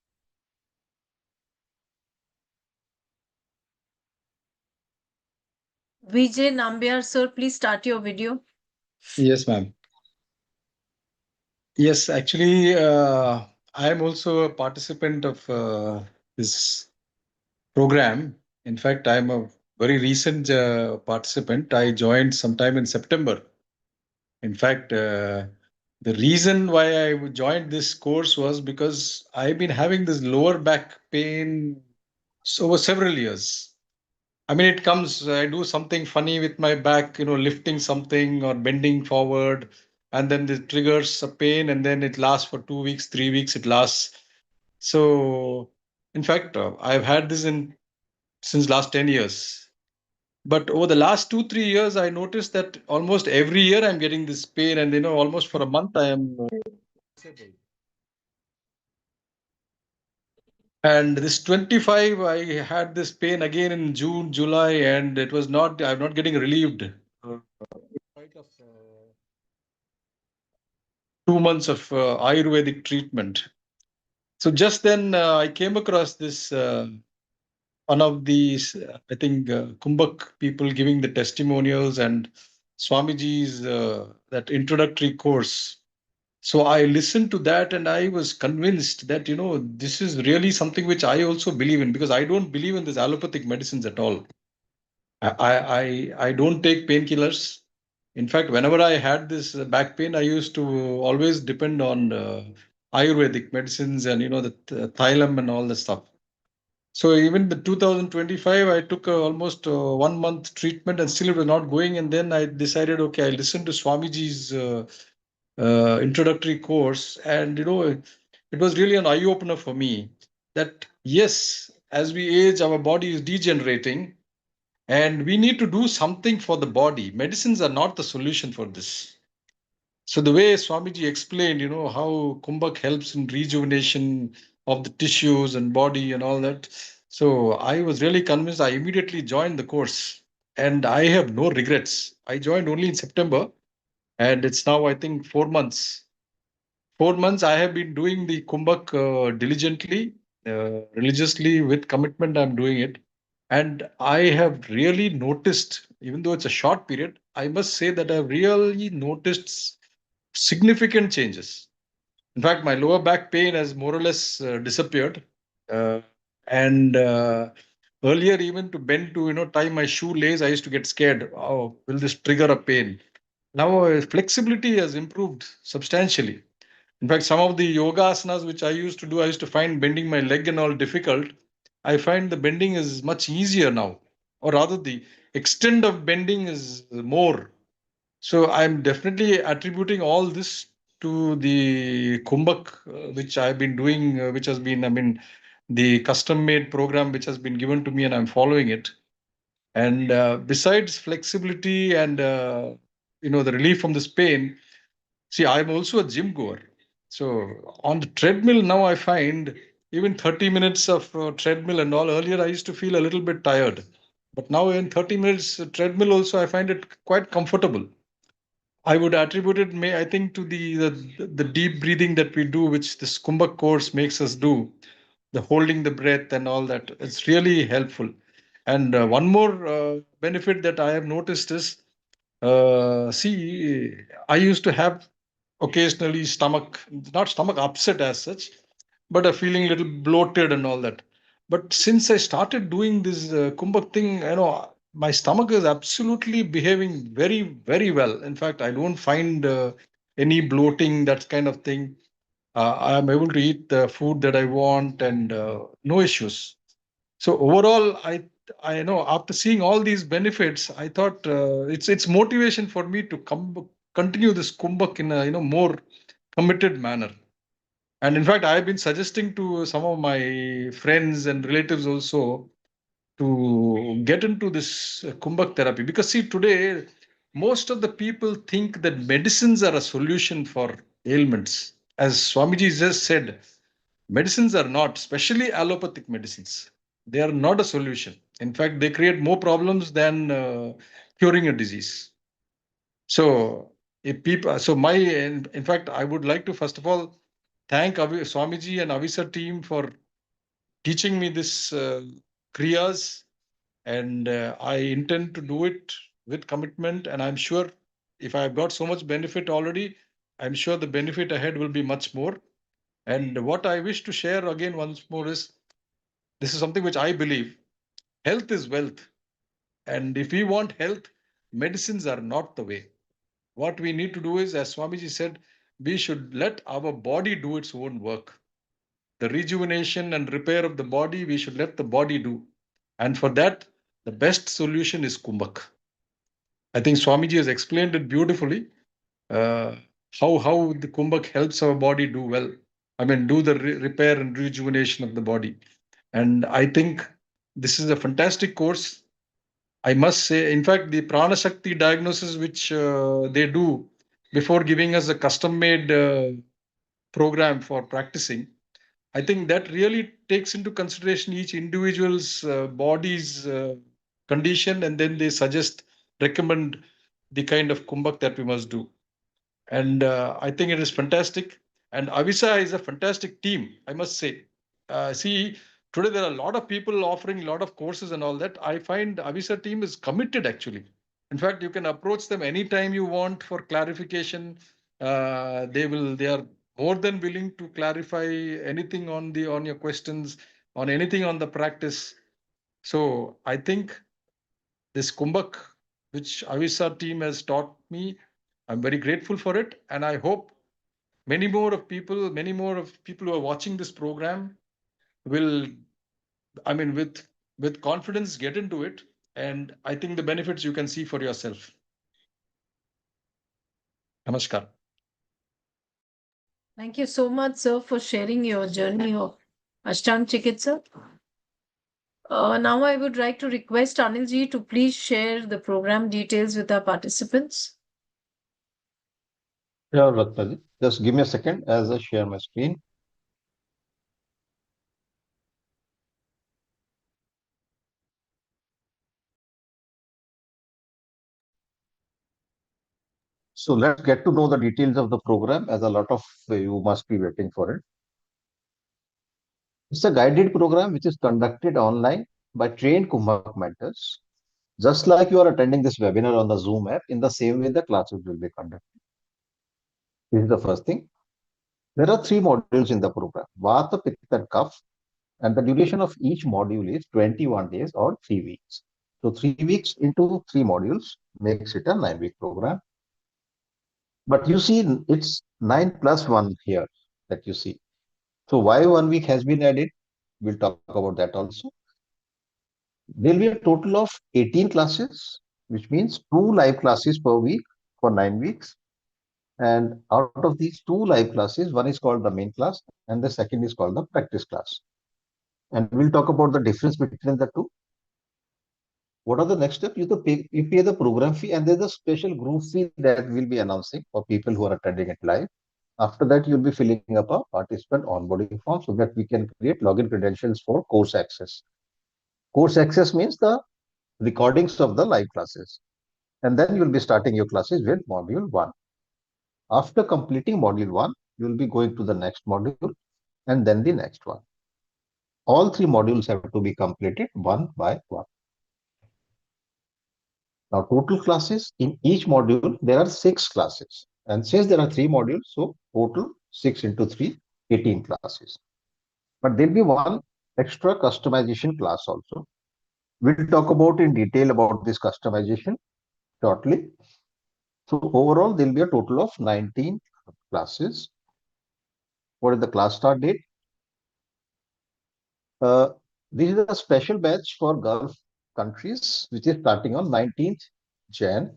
Vijay Nambiar, sir, please start your video. Yes, ma'am. Yes, actually, I am also a participant of this program. In fact, I am a very recent participant. I joined sometime in September. In fact, the reason why I joined this course was because I've been having this lower back pain over several years. I mean, it comes, I do something funny with my back, lifting something or bending forward, and then it triggers a pain, and then it lasts for 2 weeks, 3 weeks, it lasts. So, in fact, I've had this in since last 10 years. But over the last 2, 3 years, I noticed that almost every year I'm getting this pain, and almost for a month I am disabled. And this 25, I had this pain again in June, July, and I'm not getting relieved. In spite of 2 months of Ayurvedic treatment. So just then I came across this, one of these, I think, Kumbhak people giving the testimonials and Swamiji's that introductory course. So I listened to that and I was convinced that, this is really something which I also believe in, because I don't believe in this allopathic medicines at all. I don't take painkillers. In fact, whenever I had this back pain, I used to always depend on Ayurvedic medicines and the thylam and all that stuff. So even the 2025, I took almost 1 month treatment and still it was not going. And then I decided, okay, I listened to Swamiji's introductory course, and it was really an eye opener for me that yes, as we age, our body is degenerating and we need to do something for the body. Medicines are not the solution for this. So the way Swamiji explained, how Kumbhak helps in rejuvenation of the tissues and body and all that. So I was really convinced. I immediately joined the course and I have no regrets. I joined only in September and it's now, I think, 4 months. 4 months I have been doing the Kumbhak diligently, religiously, with commitment. I'm doing it. And I have really noticed, even though it's a short period, I must say that I've really noticed significant changes. In fact, my lower back pain has more or less disappeared. Uh, and earlier, even to bend to tie my shoelace, I used to get scared. Oh, will this trigger a pain? Now flexibility has improved substantially. In fact, some of the yoga asanas which I used to do, I used to find bending my leg and all difficult. I find the bending is much easier now, or rather, the extent of bending is more. So I'm definitely attributing all this to the Kumbhak, which I've been doing, which has been, I mean, the custom-made program which has been given to me, and I'm following it. And besides flexibility and the relief from this pain, see, I'm also a gym goer. So on the treadmill now, I find even 30 minutes of treadmill and all. Earlier, I used to feel a little bit tired, but now in 30 minutes treadmill also, I find it quite comfortable. I would attribute it, I think, to the deep breathing that we do, which this Kumbhak course makes us do, the holding the breath and all that. It's really helpful. And one more benefit that I have noticed is, see, I used to have occasionally not stomach upset as such, but a feeling a little bloated and all that. But since I started doing this Kumbhak thing, my stomach is absolutely behaving very, very well. In fact, I don't find any bloating, that kind of thing. I'm able to eat the food that I want and no issues. So overall, I know after seeing all these benefits, I thought it's motivation for me to continue this Kumbhak in a more committed manner. And in fact, I've been suggesting to some of my friends and relatives also to get into this Kumbhak therapy, because see, today most of the people think that medicines are a solution for ailments. As Swamiji just said, medicines are not, especially allopathic medicines. They are not a solution. In fact, they create more problems than curing a disease. So, if people, so in fact, I would like to first of all thank Swamiji and Avisa team for teaching me this kriyas, and I intend to do it with commitment. And I'm sure if I've got so much benefit already, I'm sure the benefit ahead will be much more. And what I wish to share again once more is this is something which I believe: health is wealth. And if we want health, medicines are not the way. What we need to do is, as Swamiji said, we should let our body do its own work. The rejuvenation and repair of the body, we should let the body do. And for that, the best solution is Kumbhak. I think Swamiji has explained it beautifully. Uh, how the Kumbhak helps our body do well. I mean, do the repair and rejuvenation of the body. And I think this is a fantastic course. I must say, in fact, the Prana Shakti diagnosis, which they do before giving us a custom made program for practicing, I think that really takes into consideration each individual's body's condition, and then they recommend the kind of kumbhak that we must do. And I think it is fantastic. And Avisa is a fantastic team, I must say. See, today there are a lot of people offering a lot of courses and all that. I find Avisa team is committed actually. In fact, you can approach them anytime you want for clarification. They are more than willing to clarify anything on your questions, on anything on the practice. So I think this kumbhak, which Avisa team has taught me, I'm very grateful for it, and I hope many more of people who are watching this program will, I mean, with confidence, get into it, and I think the benefits you can see for yourself. Namaskar. Thank you so much, sir, for sharing your journey of Ashtaang Chikitsa. Now I would like to request Anilji to please share the program details with our participants. Yeah, Ratnaji. Just give me a second as I share my screen. So let's get to know the details of the program, as a lot of you must be waiting for it. It's a guided program which is conducted online by trained Kumbhak mentors. Just like you are attending this webinar on the Zoom app, in the same way the classes will be conducted. This is the first thing. There are three modules in the program: Vata, Pitta, and Kapha, and the duration of each module is 21 days or 3 weeks. So 3 weeks into three modules makes it a 9-week program. But you see, it's 9+1 here that you see. So why 1 week has been added? We'll talk about that also. There'll be a total of 18 classes, which means 2 live classes per week for 9 weeks. And out of these 2 live classes, one is called the main class and the second is called the practice class. And we'll talk about the difference between the two. What are the next steps? You pay the program fee, and there's a special group fee that we'll be announcing for people who are attending it live. After that, you'll be filling up a participant onboarding form so that we can create login credentials for course access. Course access means the recordings of the live classes. And then you'll be starting your classes with module 1. After completing module 1, you'll be going to the next module and then the next one. All three modules have to be completed one by one. Now, total classes in each module, there are 6 classes. And since there are 3 modules, so total 6 into 3, 18 classes. But there'll be one extra customization class also. We'll talk about in detail about this customization shortly. So overall, there'll be a total of 19 classes. What is the class start date? This is a special batch for Gulf countries, which is starting on 19th Jan,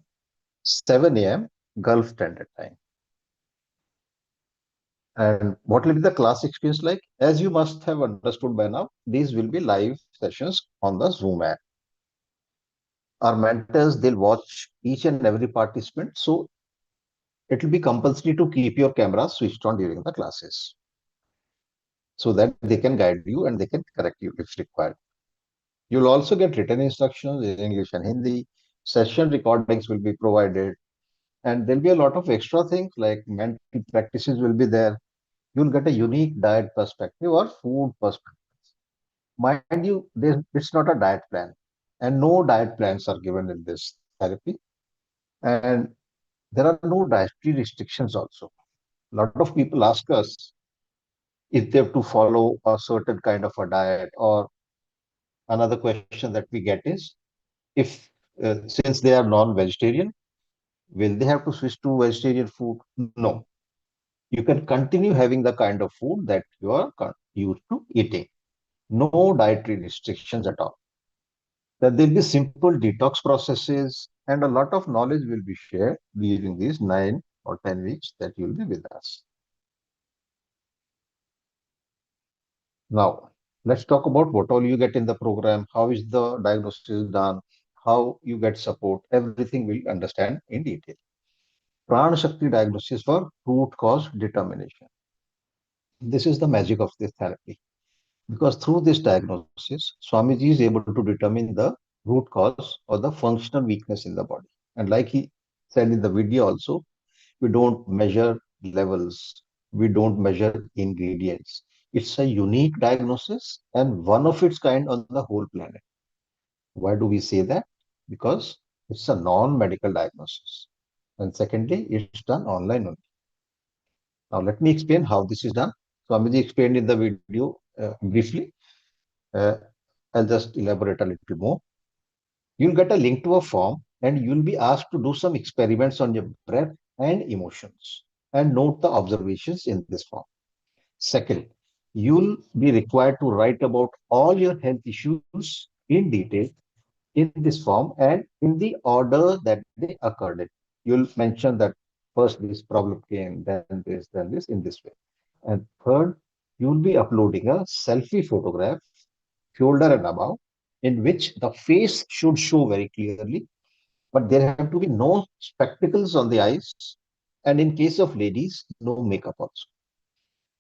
7 a.m. Gulf Standard Time. And what will be the class experience like? As you must have understood by now, these will be live sessions on the Zoom app. Our mentors, they'll watch each and every participant. So it will be compulsory to keep your camera switched on during the classes so that they can guide you and they can correct you if required. You'll also get written instructions in English and Hindi. Session recordings will be provided. And there'll be a lot of extra things like mental practices will be there. You'll get a unique diet perspective or food perspective. Mind you, it's not a diet plan, and no diet plans are given in this therapy. And there are no dietary restrictions also. A lot of people ask us if they have to follow a certain kind of a diet, or another question that we get is if since they are non-vegetarian, will they have to switch to vegetarian food? No, you can continue having the kind of food that you are used to eating. No dietary restrictions at all. That there'll be simple detox processes and a lot of knowledge will be shared during these 9 or 10 weeks that you'll be with us. Now, let's talk about what all you get in the program, how is the diagnosis done, how you get support, everything we'll understand in detail. Prana Shakti diagnosis for root cause determination. This is the magic of this therapy because through this diagnosis, Swamiji is able to determine the root cause or the functional weakness in the body. And like he said in the video also, we don't measure levels, we don't measure ingredients. It's a unique diagnosis and one of its kind on the whole planet. Why do we say that? Because it's a non-medical diagnosis. And secondly, it's done online only. Now, let me explain how this is done. Swamiji explained in the video briefly. Uh, I'll just elaborate a little more. You'll get a link to a form and you'll be asked to do some experiments on your breath and emotions and note the observations in this form. Second, you'll be required to write about all your health issues in detail in this form and in the order that they occurred in. You'll mention that first this problem came, then this in this way. And third, you'll be uploading a selfie photograph, shoulder and above, in which the face should show very clearly, but there have to be no spectacles on the eyes. And in case of ladies, no makeup also.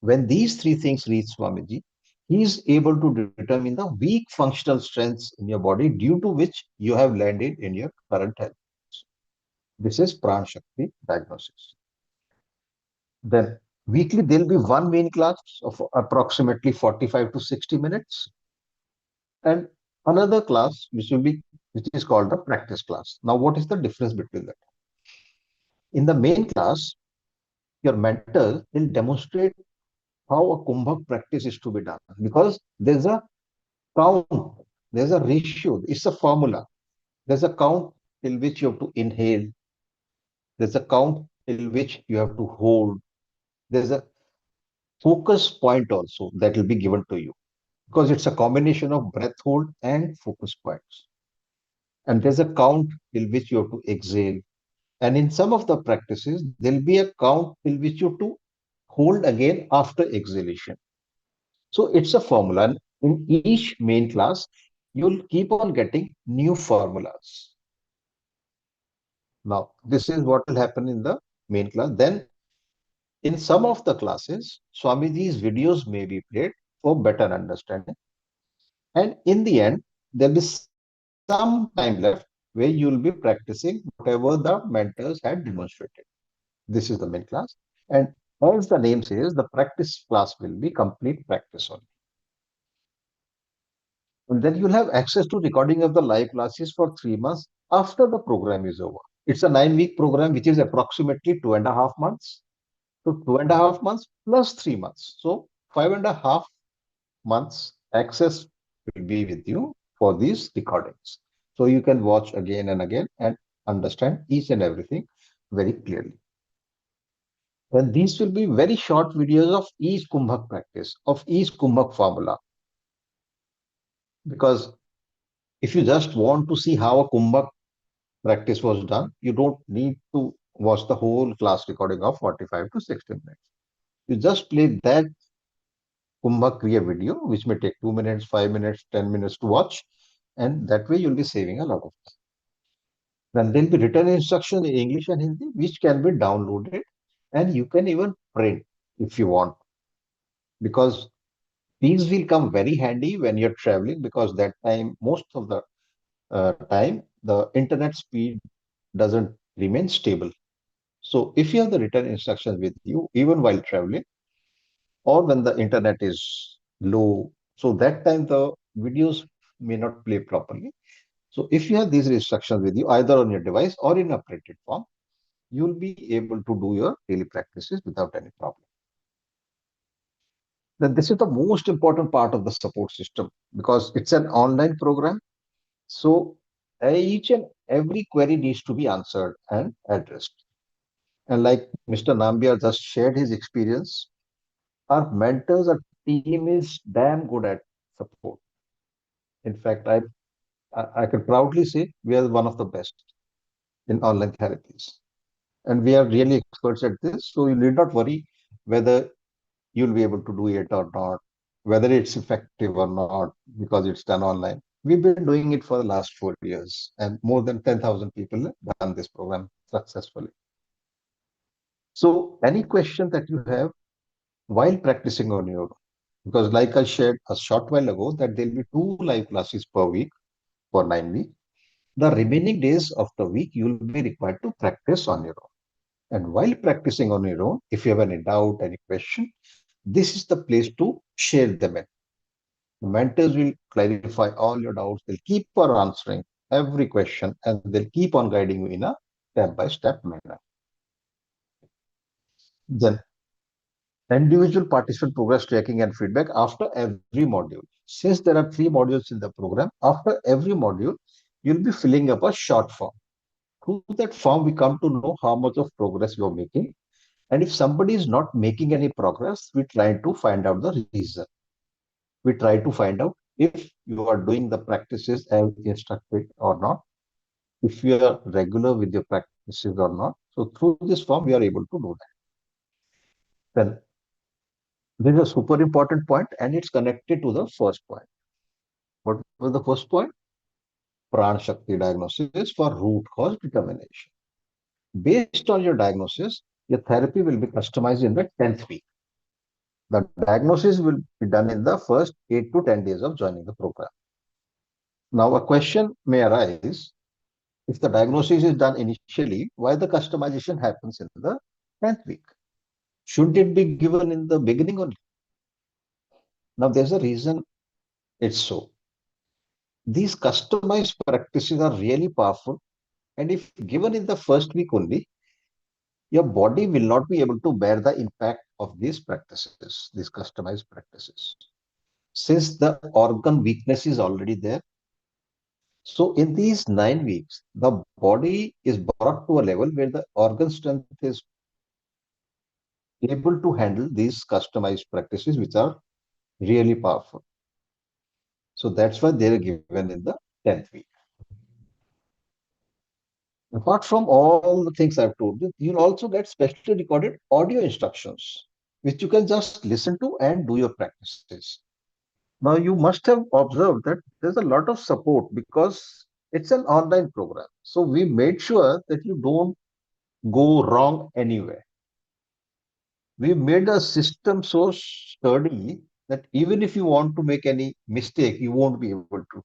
When these three things reach Swamiji, he is able to determine the weak functional strengths in your body due to which you have landed in your current health. This is Pran Shakti diagnosis. Then weekly there'll be one main class of approximately 45 to 60 minutes and another class which is called the practice class. Now, what is the difference between that? In the main class, your mentor will demonstrate how a kumbhak practice is to be done because there's a count, there's a ratio, it's a formula. There's a count till which you have to inhale, there's a count till which you have to hold, there's a focus point also that will be given to you because it's a combination of breath hold and focus points. And there's a count till which you have to exhale. And in some of the practices, there'll be a count till which you have to hold again after exhalation. So it's a formula. And in each main class, you'll keep on getting new formulas. Now, this is what will happen in the main class. Then, in some of the classes, Swamiji's videos may be played for better understanding. And in the end, there'll be some time left where you'll be practicing whatever the mentors had demonstrated. This is the main class. And as the name says, the practice class will be complete practice only. And then you'll have access to recording of the live classes for 3 months after the program is over. It's a 9 week program, which is approximately 2.5 months. So 2.5 months plus 3 months. So 5.5 months access will be with you for these recordings. So you can watch again and again and understand each and everything very clearly. And these will be very short videos of each Kumbhak practice, of each Kumbhak formula. Because if you just want to see how a Kumbhak practice was done, you don't need to watch the whole class recording of 45 to 60 minutes. You just play that Kumbha Kriya video, which may take 2 minutes, 5 minutes, 10 minutes to watch, and that way you'll be saving a lot of time. Then there'll be written instructions in English and Hindi, which can be downloaded, and you can even print if you want, because these will come very handy when you're traveling, because that time, most of the time, the internet speed doesn't remain stable. So if you have the written instructions with you, even while traveling, or when the internet is low, so that time the videos may not play properly. So if you have these instructions with you, either on your device or in a printed form, you'll be able to do your daily practices without any problem. Then this is the most important part of the support system, because it's an online program. So each and every query needs to be answered and addressed. And like Mr. Nambiar just shared his experience, our mentors, our team is damn good at support. In fact, I can proudly say we are one of the best in online therapies. And we are really experts at this. So you need not worry whether you'll be able to do it or not, whether it's effective or not, because it's done online. We've been doing it for the last 4 years, and more than 10,000 people have done this program successfully. So any question that you have while practicing on your own, because like I shared a short while ago, that there'll be 2 live classes per week for 9 weeks. The remaining days of the week, you'll be required to practice on your own. And while practicing on your own, if you have any doubt, any question, this is the place to share them in. The mentors will clarify all your doubts. They'll keep on answering every question, and they'll keep on guiding you in a step-by-step manner. Then individual participant progress tracking and feedback after every module. Since there are 3 modules in the program, after every module, you'll be filling up a short form. Through that form, we come to know how much of progress you're making. And if somebody is not making any progress, we try to find out the reason. We try to find out if you are doing the practices as instructed or not, if you are regular with your practices or not. So through this form, we are able to do that. Then this is a super important point, and it's connected to the first point. What was the first point? Pran Shakti diagnosis for root cause determination. Based on your diagnosis, your therapy will be customized in the 10th week. The diagnosis will be done in the first 8 to 10 days of joining the program. Now, a question may arise: if the diagnosis is done initially, why the customization happens in the 10th week? Should it be given in the beginning only? Now, there's a reason it's so. These customized practices are really powerful, and if given in the first week only, your body will not be able to bear the impact of these practices, these customized practices, since the organ weakness is already there. So in these 9 weeks, the body is brought to a level where the organ strength is able to handle these customized practices, which are really powerful. So that's why they're given in the 10th week. Apart from all the things I've told you, you'll also get specially recorded audio instructions, which you can just listen to and do your practices. Now, you must have observed that there's a lot of support because it's an online program. So we made sure that you don't go wrong anywhere. We made a system so sturdy that even if you want to make any mistake, you won't be able to.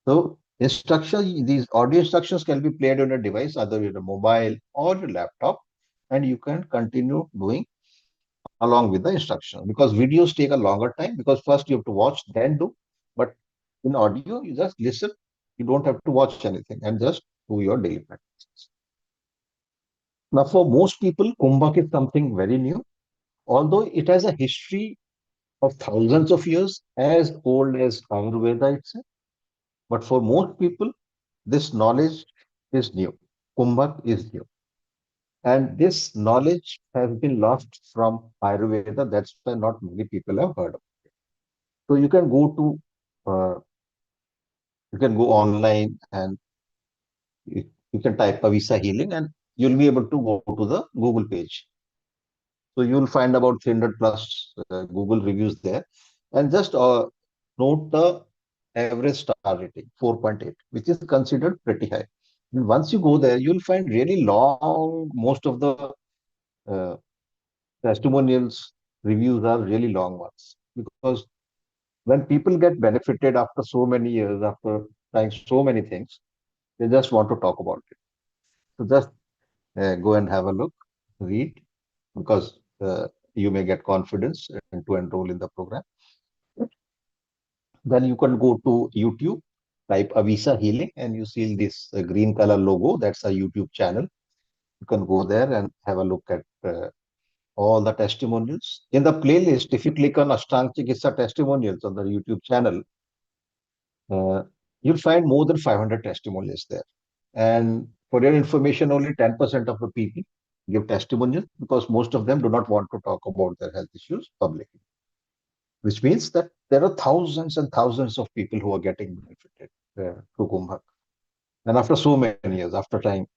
So instructions, these audio instructions can be played on a device, either your mobile or your laptop, and you can continue doing along with the instructions, because videos take a longer time, because first you have to watch, then do. But in audio, you just listen. You don't have to watch anything and just do your daily practices. Now, for most people, Kumbhak is something very new, although it has a history of thousands of years, as old as Ayurveda itself. But for most people, this knowledge is new. Kumbhak is new. And this knowledge has been lost from Ayurveda. That's why not many people have heard of it. So you can go online and you can type Pavisa healing and you'll be able to go to the Google page. So you'll find about 300 plus Google reviews there. And just note the average star rating, 4.8, which is considered pretty high. And once you go there, you'll find really long, most of the uh, testimonials, reviews are really long ones. Because when people get benefited after so many years, after trying so many things, they just want to talk about it. So just go and have a look, read, because you may get confidence and to enroll in the program. Then you can go to YouTube, type Avisa Healing, and you see this green color logo. That's a YouTube channel. You can go there and have a look at all the testimonials. In the playlist, if you click on Ashtaang Chikitsa testimonials on the YouTube channel, uh, you'll find more than 500 testimonials there. And for your information, only 10% of the people give testimonials because most of them do not want to talk about their health issues publicly, which means that there are thousands and thousands of people who are getting benefited through Kumbh. And after so many years, after trying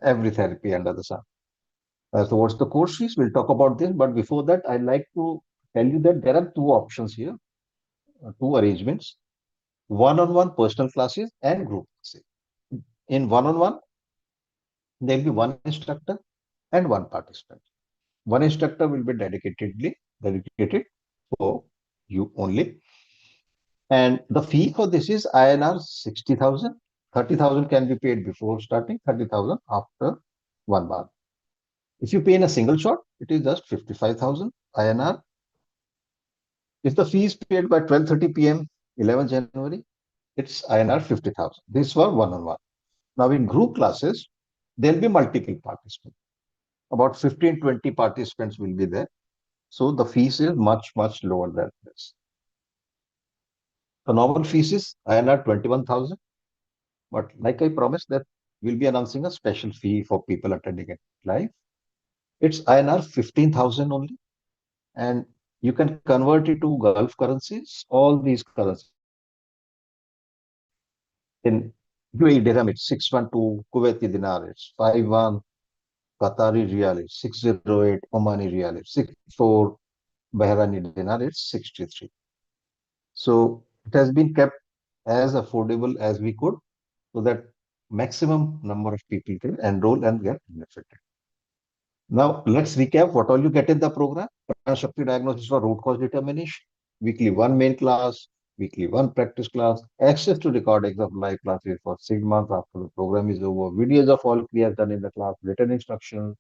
every therapy under the sun. So what's the course fees? We'll talk about this. But before that, I'd like to tell you that there are two options here, two arrangements, one-on-one personal classes and group classes. In one-on-one, there'll be one instructor and one participant. One instructor will be dedicated for you only. And the fee for this is INR 60,000. 30,000 can be paid before starting, 30,000 after 1 month. If you pay in a single shot, it is just 55,000 INR. If the fee is paid by 12:30 p.m. 11 January, it's INR 50,000. This for one-on-one. Now in group classes, there'll be multiple participants. About 15, 20 participants will be there. So the fees is much, much lower than this. The normal fees is INR 21,000. But like I promised that we'll be announcing a special fee for people attending it live. It's INR 15,000 only. And you can convert it to Gulf currencies, all these currencies. In UAE dirham, it's 612, Kuwaiti dinar, it's 51, Qatari riyal, it's 608, Omani riyal, it's 64, Bahraini dinar, it's 63. So it has been kept as affordable as we could so that maximum number of people can enroll and get benefited. Now, let's recap what all you get in the program. Shakti diagnosis for root cause determination, weekly one main class, weekly one practice class, access to recordings of live classes for 6 months after the program is over, videos of all clears done in the class, written instructions,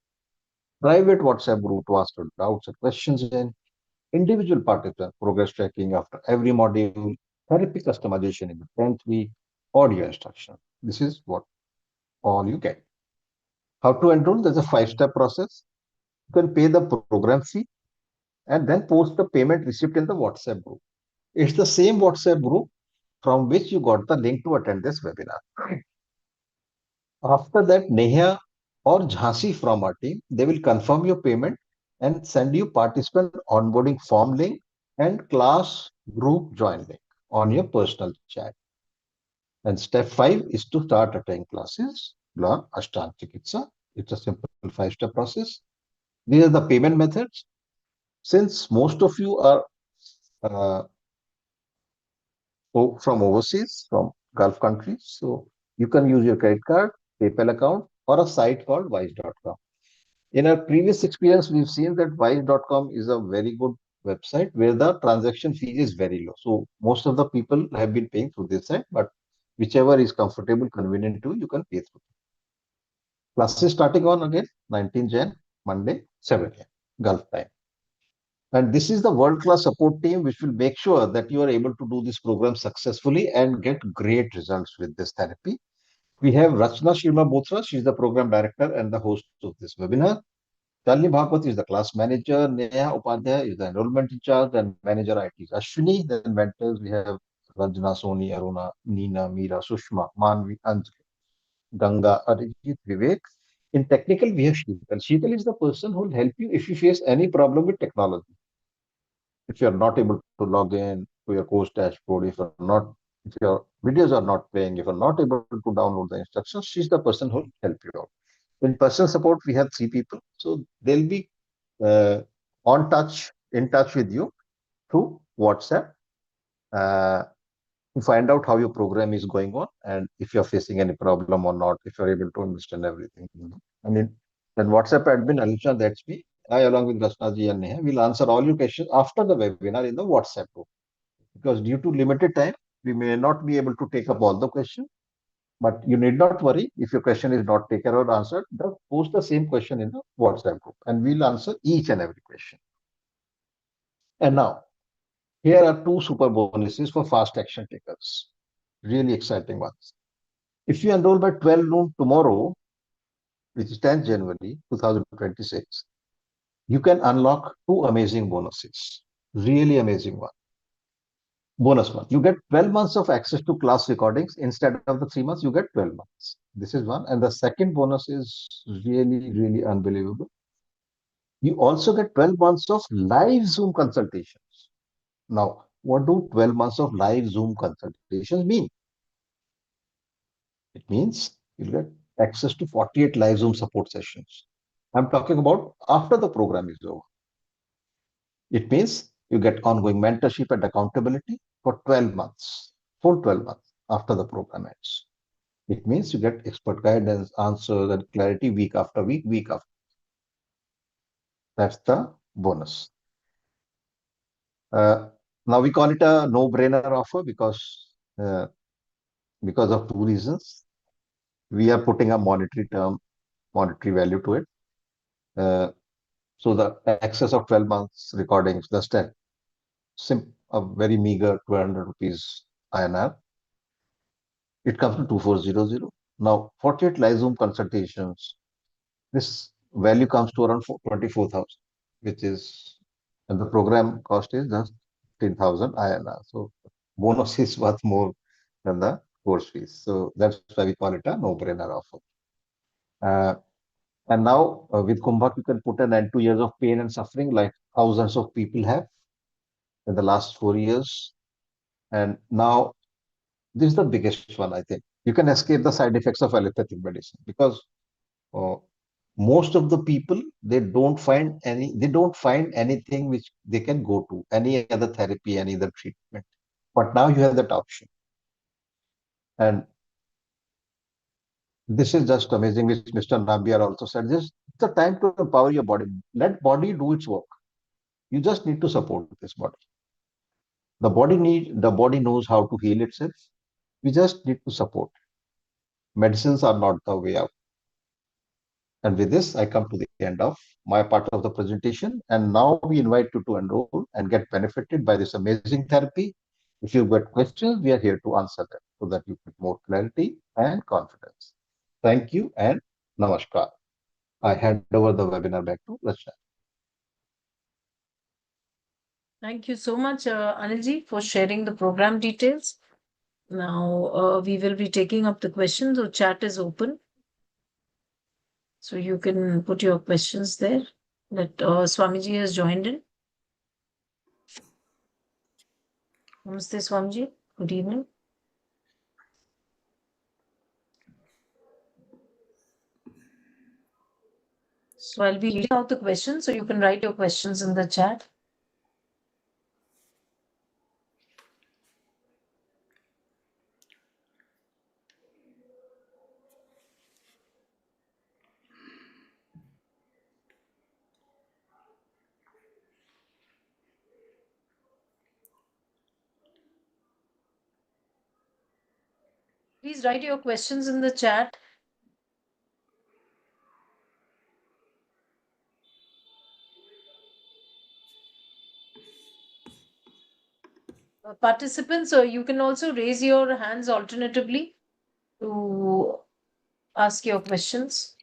private WhatsApp group to ask your doubts and questions in, individual participant progress tracking after every module, therapy customization in the 10th week, audio instruction. This is what all you get. How to enroll? There's a 5-step process. You can pay the program fee and then post the payment receipt in the WhatsApp group. It's the same WhatsApp group from which you got the link to attend this webinar. After that, Neha or Jhansi from our team, they will confirm your payment and send you participant onboarding form link and class group join link on your personal chat. And step 5 is to start attending classes, learn Ashtaang Chikitsa. It's a simple 5-step process. These are the payment methods. Since most of you are uh, from overseas, from Gulf countries, so you can use your credit card, PayPal account, or a site called wise.com. In our previous experience, we've seen that wise.com is a very good website where the transaction fee is very low. So most of the people have been paying through this site, but whichever is comfortable, convenient to you, can pay through. Classes starting on again 19 Jan, Monday, 7 a.m. Gulf time. And this is the world-class support team which will make sure that you are able to do this program successfully and get great results with this therapy. We have Rachna Shirma Bothra, she is the program director and the host of this webinar. Shalini Bhagwat is the class manager, Neha Upadhyay is the enrollment in charge, and manager IT is Ashwini. Then mentors, we have Ranjana, Soni, Aruna, Neena, Meera, Sushma, Manvi, Anjali, Ganga, Arijit, Vivek. In technical, we have Sheetal. Sheetal is the person who will help you if you face any problem with technology. If you're not able to log in to your course dashboard, if your videos are not playing, if you're not able to download the instructions, she's the person who will help you out. In personal support, we have 3 people. So they'll be in touch with you through WhatsApp to find out how your program is going on and if you're facing any problem or not, if you're able to understand everything. I mean, then WhatsApp admin Alisha, that's me. I, along with Rashnaji and Neha, will answer all your questions after the webinar in the WhatsApp group. Because due to limited time, we may not be able to take up all the questions. But you need not worry if your question is not taken or answered. Just post the same question in the WhatsApp group, and we'll answer each and every question. And now, here are two super bonuses for fast action takers. Really exciting ones. If you enroll by 12 noon tomorrow, which is 10th January 2026, you can unlock two amazing bonuses. Really amazing one. Bonus one, you get 12 months of access to class recordings. Instead of the 3 months, you get 12 months. This is one. And the second bonus is really, really unbelievable. You also get 12 months of live Zoom consultations. Now, what do 12 months of live Zoom consultations mean? It means you'll get access to 48 live Zoom support sessions. I'm talking about after the program is over. It means you get ongoing mentorship and accountability for 12 months, full 12 months after the program ends. It means you get expert guidance, answers, and clarity week after week, week after. That's the bonus. Now we call it a no-brainer offer because of two reasons. We are putting a monetary value to it. So the access of 12 months recordings, just a very meager 200 rupees INR. It comes to 2400. Now 48 live Zoom consultations, this value comes to around 24,000, which is, and the program cost is just 10,000 INR. So bonus is worth more than the course fees. So that's why we call it a no-brainer offer. And now with Kumbhak, you can put an end to years of pain and suffering like thousands of people have in the last 4 years. And now this is the biggest one, I think. You can escape the side effects of allopathic medicine because most of the people, they don't find anything which they can go to, any other therapy, any other treatment. But now you have that option. And this is just amazing, which Mr. Nambiar also said. This is the time to empower your body. Let body do its work. You just need to support this body. The body knows how to heal itself. We just need to support. Medicines are not the way out. And with this, I come to the end of my part of the presentation. And now we invite you to enroll and get benefited by this amazing therapy. If you've got questions, we are here to answer them so that you get more clarity and confidence. Thank you and namaskar. I hand over the webinar back to Rachna. Thank you so much, Anilji, for sharing the program details. Now, we will be taking up the questions. The chat is open. So you can put your questions there. That Swamiji has joined in. Namaste, Swamiji. Good evening. So I'll be reading out the questions, so you can write your questions in the chat. Please write your questions in the chat. Participants, you can also raise your hands alternatively to ask your questions.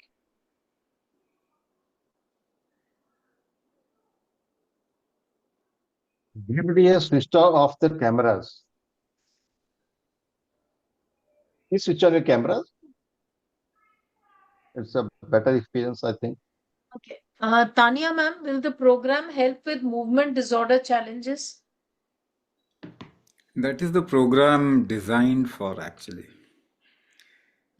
Everybody has switched off their cameras. Please switch on your cameras. It's a better experience, I think. Okay. Tanya ma'am, will the program help with movement disorder challenges? That is the program designed for, actually.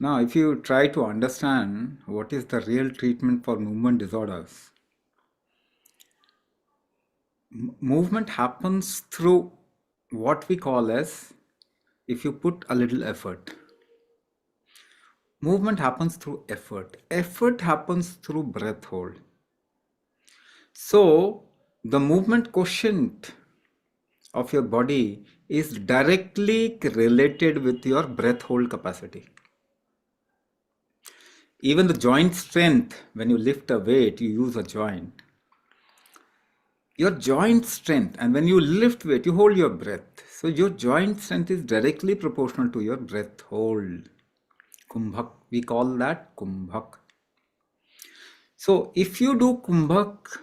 Now, if you try to understand what is the real treatment for movement disorders, movement happens through what we call as, if you put a little effort. Movement happens through effort. Effort happens through breath hold. So the movement quotient of your body is directly related with your breath hold capacity. Even the joint strength, when you lift a weight, you use a joint. Your joint strength, and when you lift weight, you hold your breath. So your joint strength is directly proportional to your breath hold. Kumbhak, we call that kumbhak. So if you do kumbhak,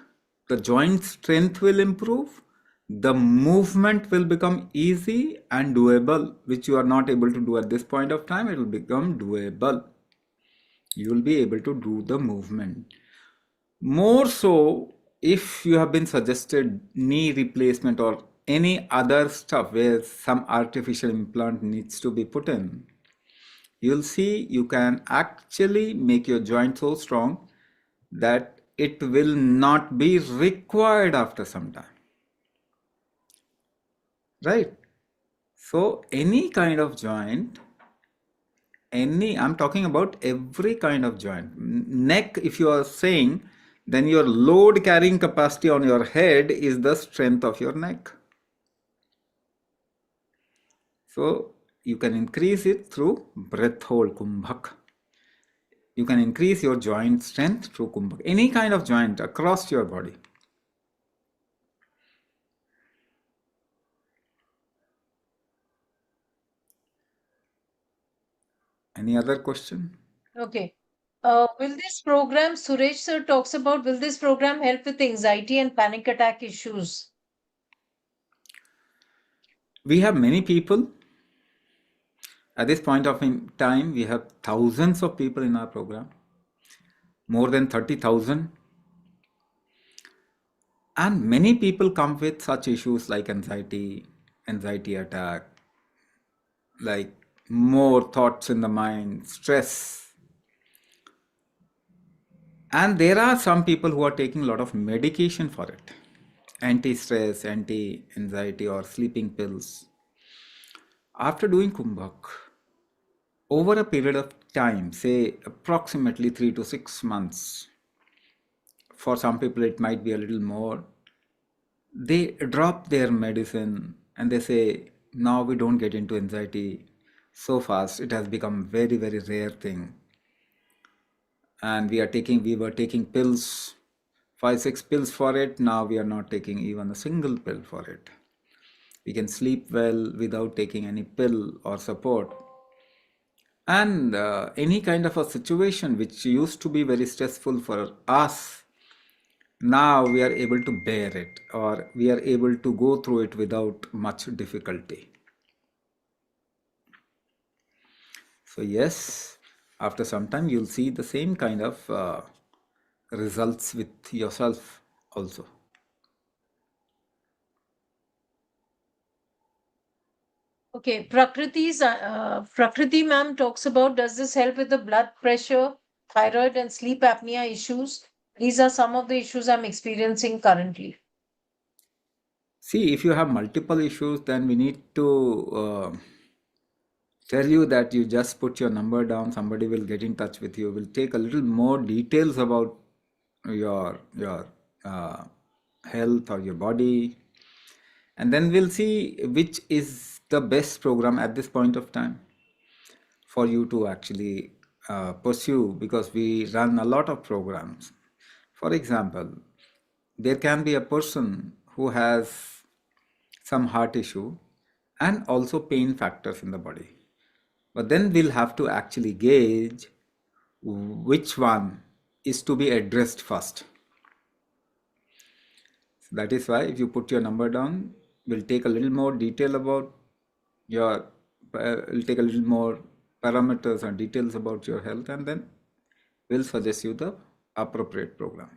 the joint strength will improve, the movement will become easy and doable, which you are not able to do at this point of time. It will become doable. You will be able to do the movement. More so, if you have been suggested knee replacement or any other stuff where some artificial implant needs to be put in, you'll see you can actually make your joint so strong that it will not be required after some time. Right? So any kind of joint, I'm talking about every kind of joint. Neck, if you are saying, then your load carrying capacity on your head is the strength of your neck. So you can increase it through breath hold, kumbhak. You can increase your joint strength through kumbhak. Any kind of joint across your body. Any other question? Okay. Will this program, Suresh sir talks about, will this program help with anxiety and panic attack issues? We have many people. At this point of time, we have thousands of people in our program, more than 30,000. And many people come with such issues like anxiety attack, like more thoughts in the mind, stress. And there are some people who are taking a lot of medication for it, anti-stress, anti-anxiety, or sleeping pills. After doing kumbhak, over a period of time, say approximately 3 to 6 months, for some people it might be a little more, they drop their medicine and they say, now we don't get into anxiety so fast. It has become very, very rare thing. And we were taking pills, 5, 6 pills for it. Now we are not taking even a single pill for it. We can sleep well without taking any pill or support. And any kind of a situation which used to be very stressful for us, now we are able to bear it, or we are able to go through it without much difficulty. So yes, after some time you'll see the same kind of results with yourself also. Okay, Prakriti ma'am talks about, does this help with the blood pressure, thyroid, and sleep apnea issues? These are some of the issues I'm experiencing currently. See, if you have multiple issues, then we need to tell you that you just put your number down. Somebody will get in touch with you. We'll take a little more details about your health or your body, and then we'll see which is the best program at this point of time for you to actually pursue, because we run a lot of programs. For example, there can be a person who has some heart issue and also pain factors in the body. But then we'll have to actually gauge which one is to be addressed first. So that is why if you put your number down, we'll take a little more detail about we'll take a little more parameters and details about your health, and then we'll suggest you the appropriate program.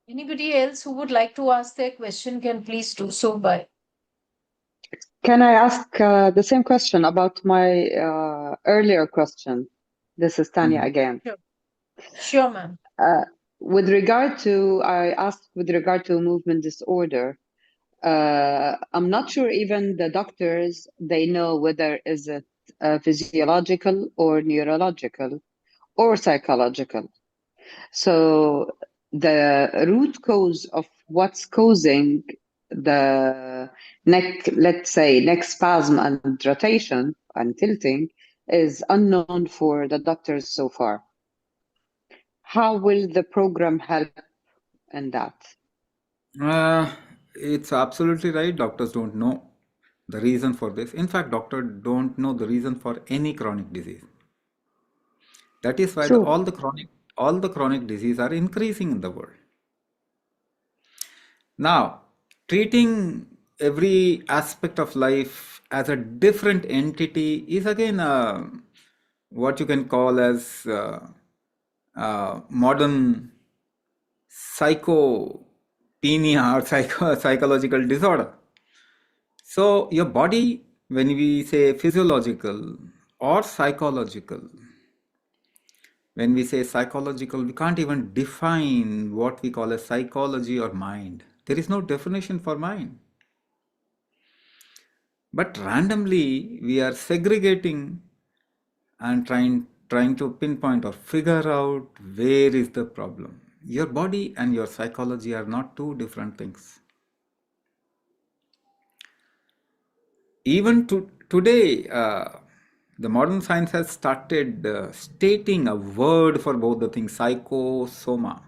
Anybody else who would like to ask their question can please do so by. Can I ask the same question about my earlier question? This is Tanya Mhm. again. Sure, sure, ma'am. I asked with regard to movement disorder. I'm not sure even the doctors, they know whether is it physiological or neurological or psychological. So the root cause of what's causing the neck, let's say neck spasm and rotation and tilting is unknown for the doctors so far. How will the program help in that? It's absolutely right. Doctors don't know the reason for this. In fact, doctors don't know the reason for any chronic disease. That is why True. all the chronic disease are increasing in the world. Now, treating every aspect of life as a different entity is again what you can call as modern psychopenia or psychological disorder. So, your body, when we say physiological or psychological, when we say psychological, we can't even define what we call as psychology or mind. There is no definition for mind. But randomly, we are segregating and trying to pinpoint or figure out where is the problem. Your body and your psychology are not two different things. Even today, the modern science has started stating a word for both the things, psychosoma.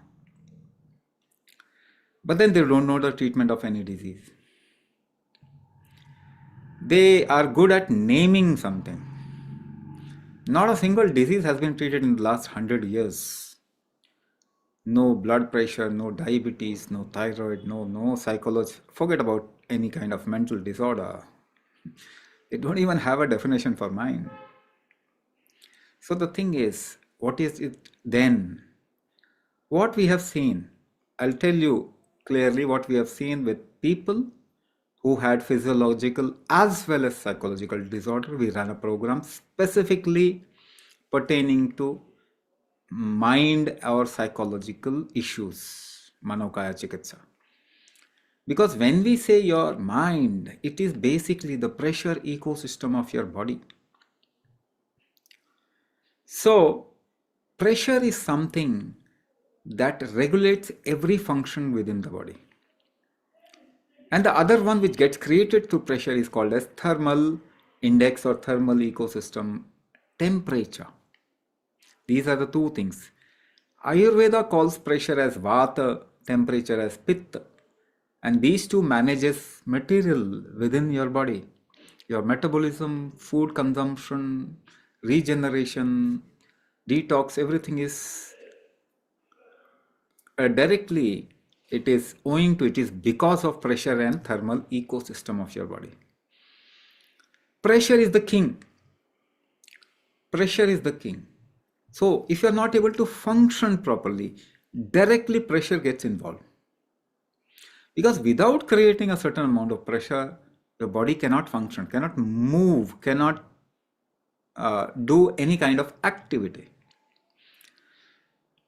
But then they don't know the treatment of any disease. They are good at naming something. Not a single disease has been treated in the last 100 years. No blood pressure, no diabetes, no thyroid, no psychology. Forget about any kind of mental disorder. They don't even have a definition for mind. So the thing is, what is it then? What we have seen, I'll tell you clearly what we have seen with people who had physiological as well as psychological disorder. We ran a program specifically pertaining to mind or psychological issues, Manokaya Chikitsa. Because when we say your mind, it is basically the pressure ecosystem of your body. So, pressure is something that regulates every function within the body. And the other one which gets created through pressure is called as thermal index or thermal ecosystem temperature. These are the two things. Ayurveda calls pressure as vata, temperature as pitta. And these two manages material within your body. Your metabolism, food consumption, regeneration, detox, everything is directly it is owing to it is because of pressure and thermal ecosystem of your body. Pressure is the king. Pressure is the king. So if you are not able to function properly, directly pressure gets involved. Because without creating a certain amount of pressure, your body cannot function, cannot move, cannot do any kind of activity.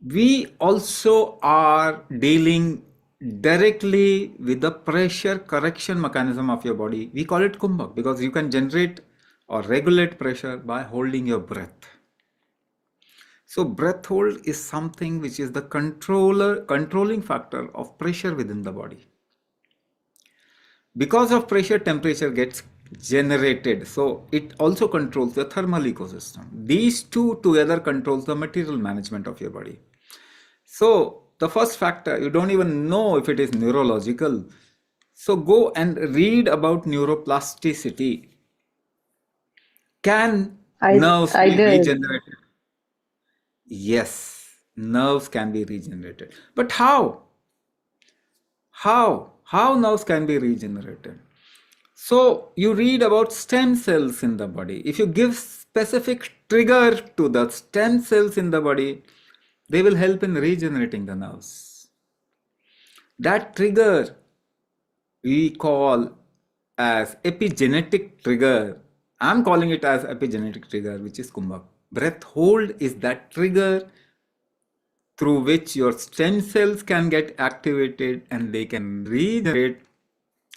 We also are dealing directly with the pressure correction mechanism of your body. We call it kumbhak because you can generate or regulate pressure by holding your breath. So breath hold is something which is the controlling factor of pressure within the body. Because of pressure, temperature gets generated. So it also controls the thermal ecosystem. These two together controls the material management of your body. So the first factor, you don't even know if it is neurological. So go and read about neuroplasticity. Can nerves I be did. regenerated? Yes, nerves can be regenerated. But how? How nerves can be regenerated? So you read about stem cells in the body. If you give specific trigger to the stem cells in the body, they will help in regenerating the nerves. That trigger we call as epigenetic trigger. I'm calling it as epigenetic trigger, which is kumbhak. Breath hold is that trigger through which your stem cells can get activated and they can regenerate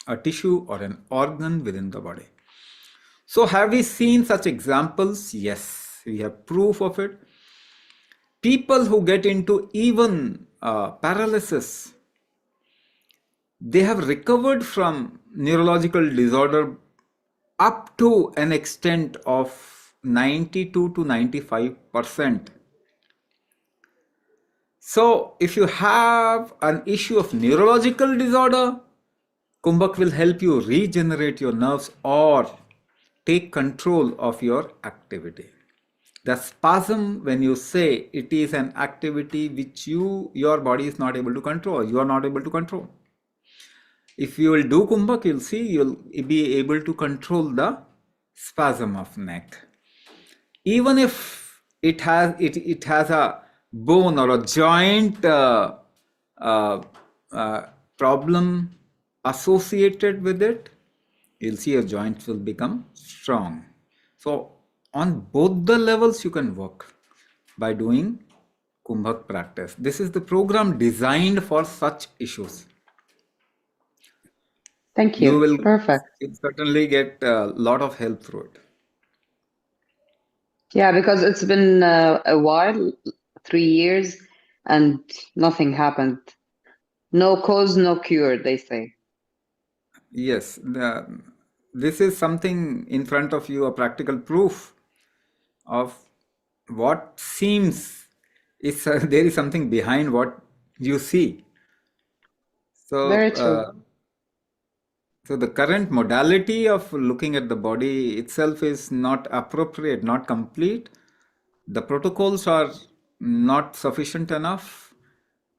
a tissue or an organ within the body. So have we seen such examples? Yes, we have proof of it. People who get into even paralysis, they have recovered from neurological disorder up to an extent of 92 to 95%. So if you have an issue of neurological disorder, Kumbhak will help you regenerate your nerves or take control of your activity. The spasm, when you say it is an activity which your body is not able to control, you are not able to control. If you will do Kumbhak, you'll see you'll be able to control the spasm of neck. Even if it has a bone or a joint problem associated with it, you'll see your joints will become strong. So on both the levels you can work by doing Kumbhak practice. This is the program designed for such issues. Thank You you. will Perfect. certainly get a lot of help through it. Yeah, because it's been a while, 3 years, and nothing happened. No cause, no cure, they say. Yes, this is something in front of you, a practical proof of what seems is there is something behind what you see. Very So, true. so the current modality of looking at the body itself is not appropriate, not complete. The protocols are not sufficient enough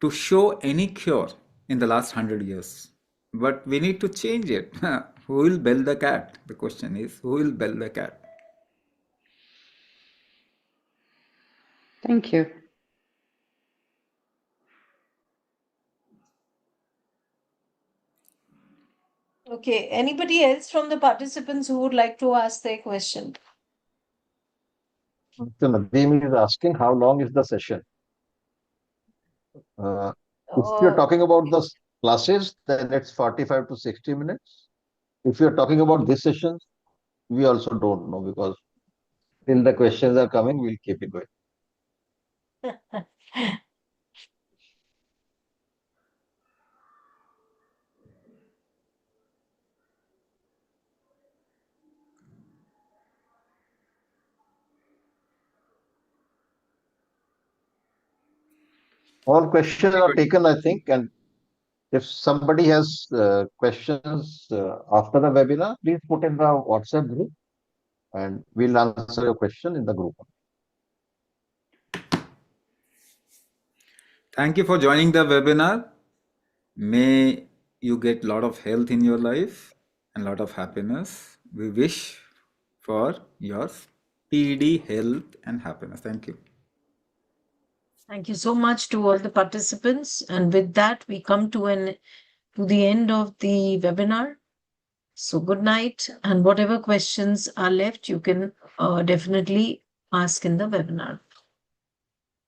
to show any cure in the last 100 years. But we need to change it. Who will bell the cat? The question is, who will bell the cat? Thank you. Okay, anybody else from the participants who would like to ask their question? So Nadeem is asking how long is the session? If you're Oh, talking about the classes, then it's 45 to 60 minutes. If you're talking about this session, we also don't know because till the questions are coming, we'll keep it going. All questions Very are good. taken, I think, and if somebody has questions after the webinar, please put in the WhatsApp group and we'll answer your question in the group. Thank you for joining the webinar. May you get a lot of health in your life and a lot of happiness. We wish for your speedy health and happiness. Thank you. thank you so much to all the participants. And with that, we come to the end of the webinar. So good night. And whatever questions are left, you can definitely ask in the webinar.